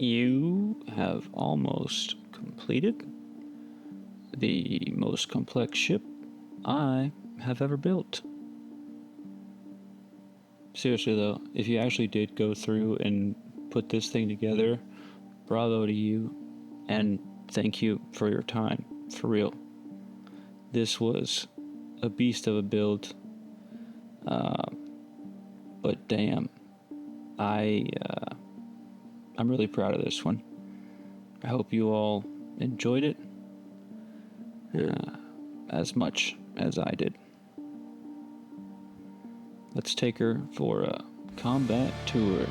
You have almost completed the most complex ship I have ever built. Seriously though, if you actually did go through and put this thing together, bravo to you, and thank you for your time, for real. This was a beast of a build, but damn, I'm really proud of this one. I hope you all enjoyed it as much as I did. Let's take her for a combat tour.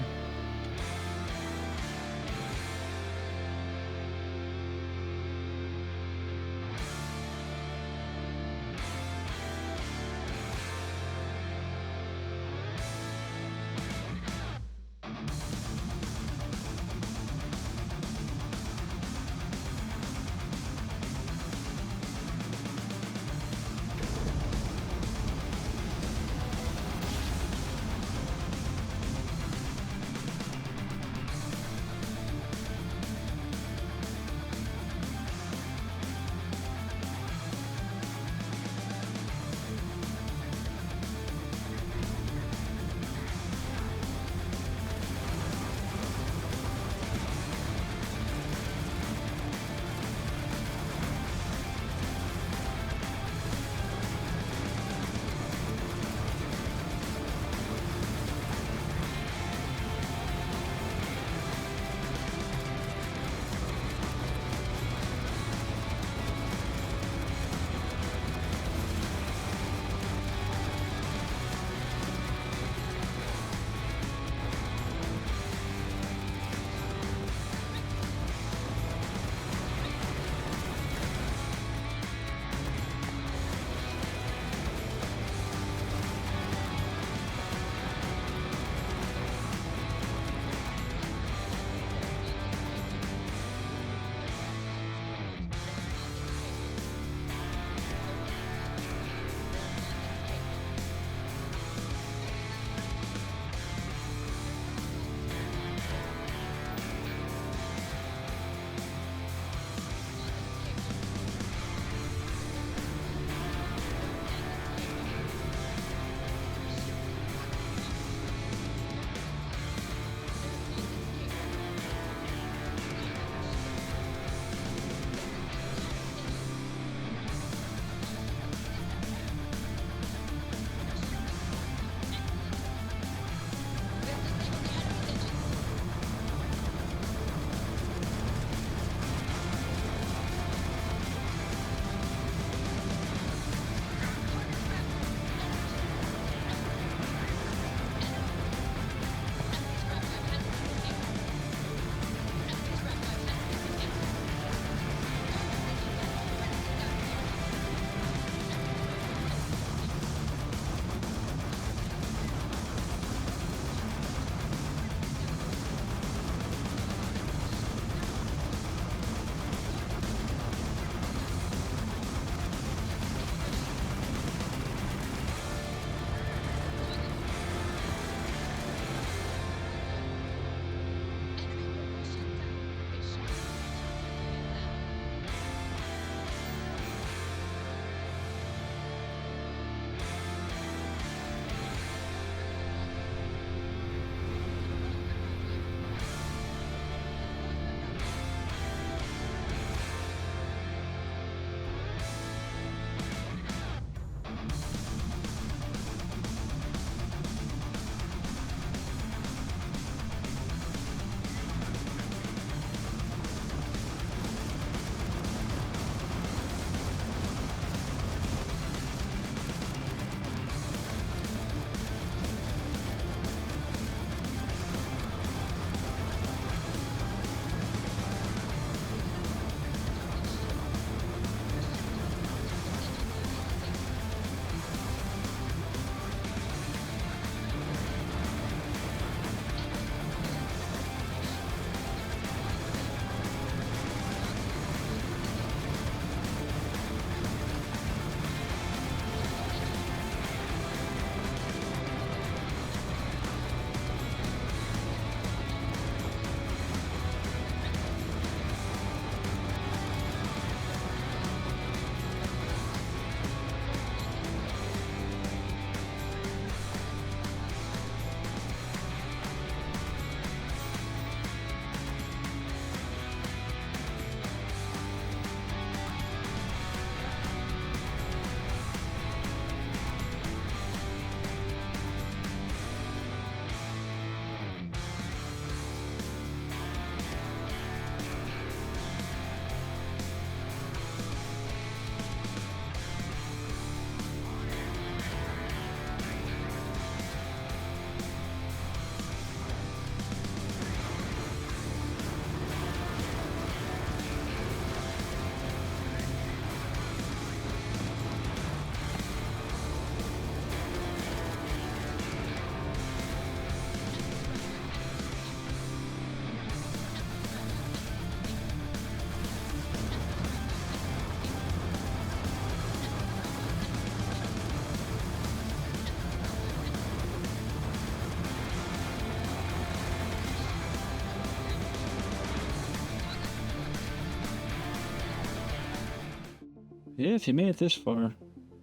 If you made it this far,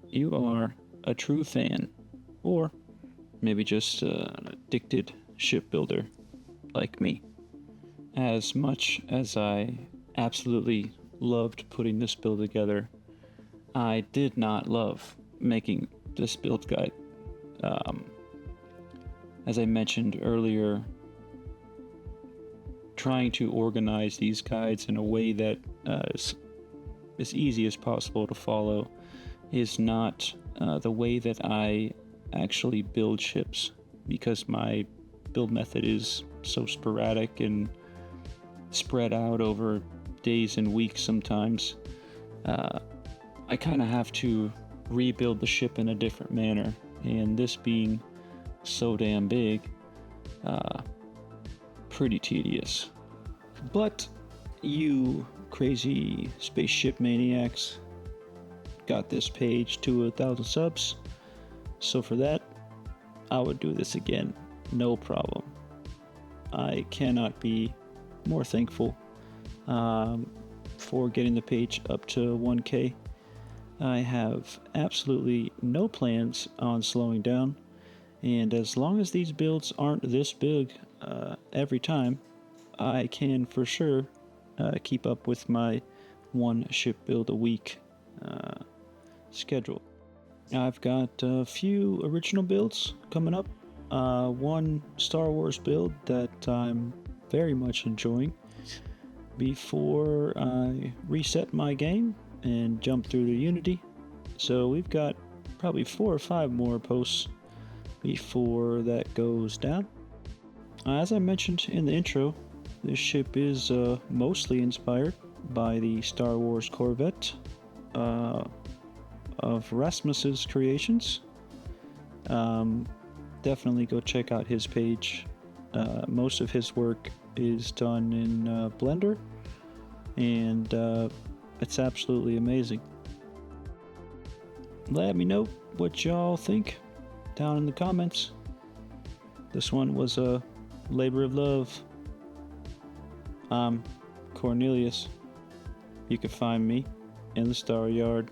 you are a true fan. Or maybe just an addicted shipbuilder like me. As much as I absolutely loved putting this build together, I did not love making this build guide. As I mentioned earlier, trying to organize these guides in a way that is as easy as possible to follow is not the way that I actually build ships, because my build method is so sporadic and spread out over days and weeks sometimes. I kind of have to rebuild the ship in a different manner, and this being so damn big, pretty tedious. But you crazy spaceship maniacs got this page to 1,000 subs, so for that, I would do this again, no problem. I cannot be more thankful for getting the page up to 1K. I have absolutely no plans on slowing down, and as long as these builds aren't this big every time, I can for sure keep up with my one ship build a week schedule. I've got a few original builds coming up. One Star Wars build that I'm very much enjoying before I reset my game and jump through to Unity. So we've got probably 4 or 5 more posts before that goes down. As I mentioned in the intro, this ship is mostly inspired by the Star Wars Corvette of Rasmus's creations. Definitely go check out his page. Most of his work is done in Blender, and it's absolutely amazing. Let me know what y'all think down in the comments. This one was a labor of love. I'm Cornelius. You can find me in the Staryard.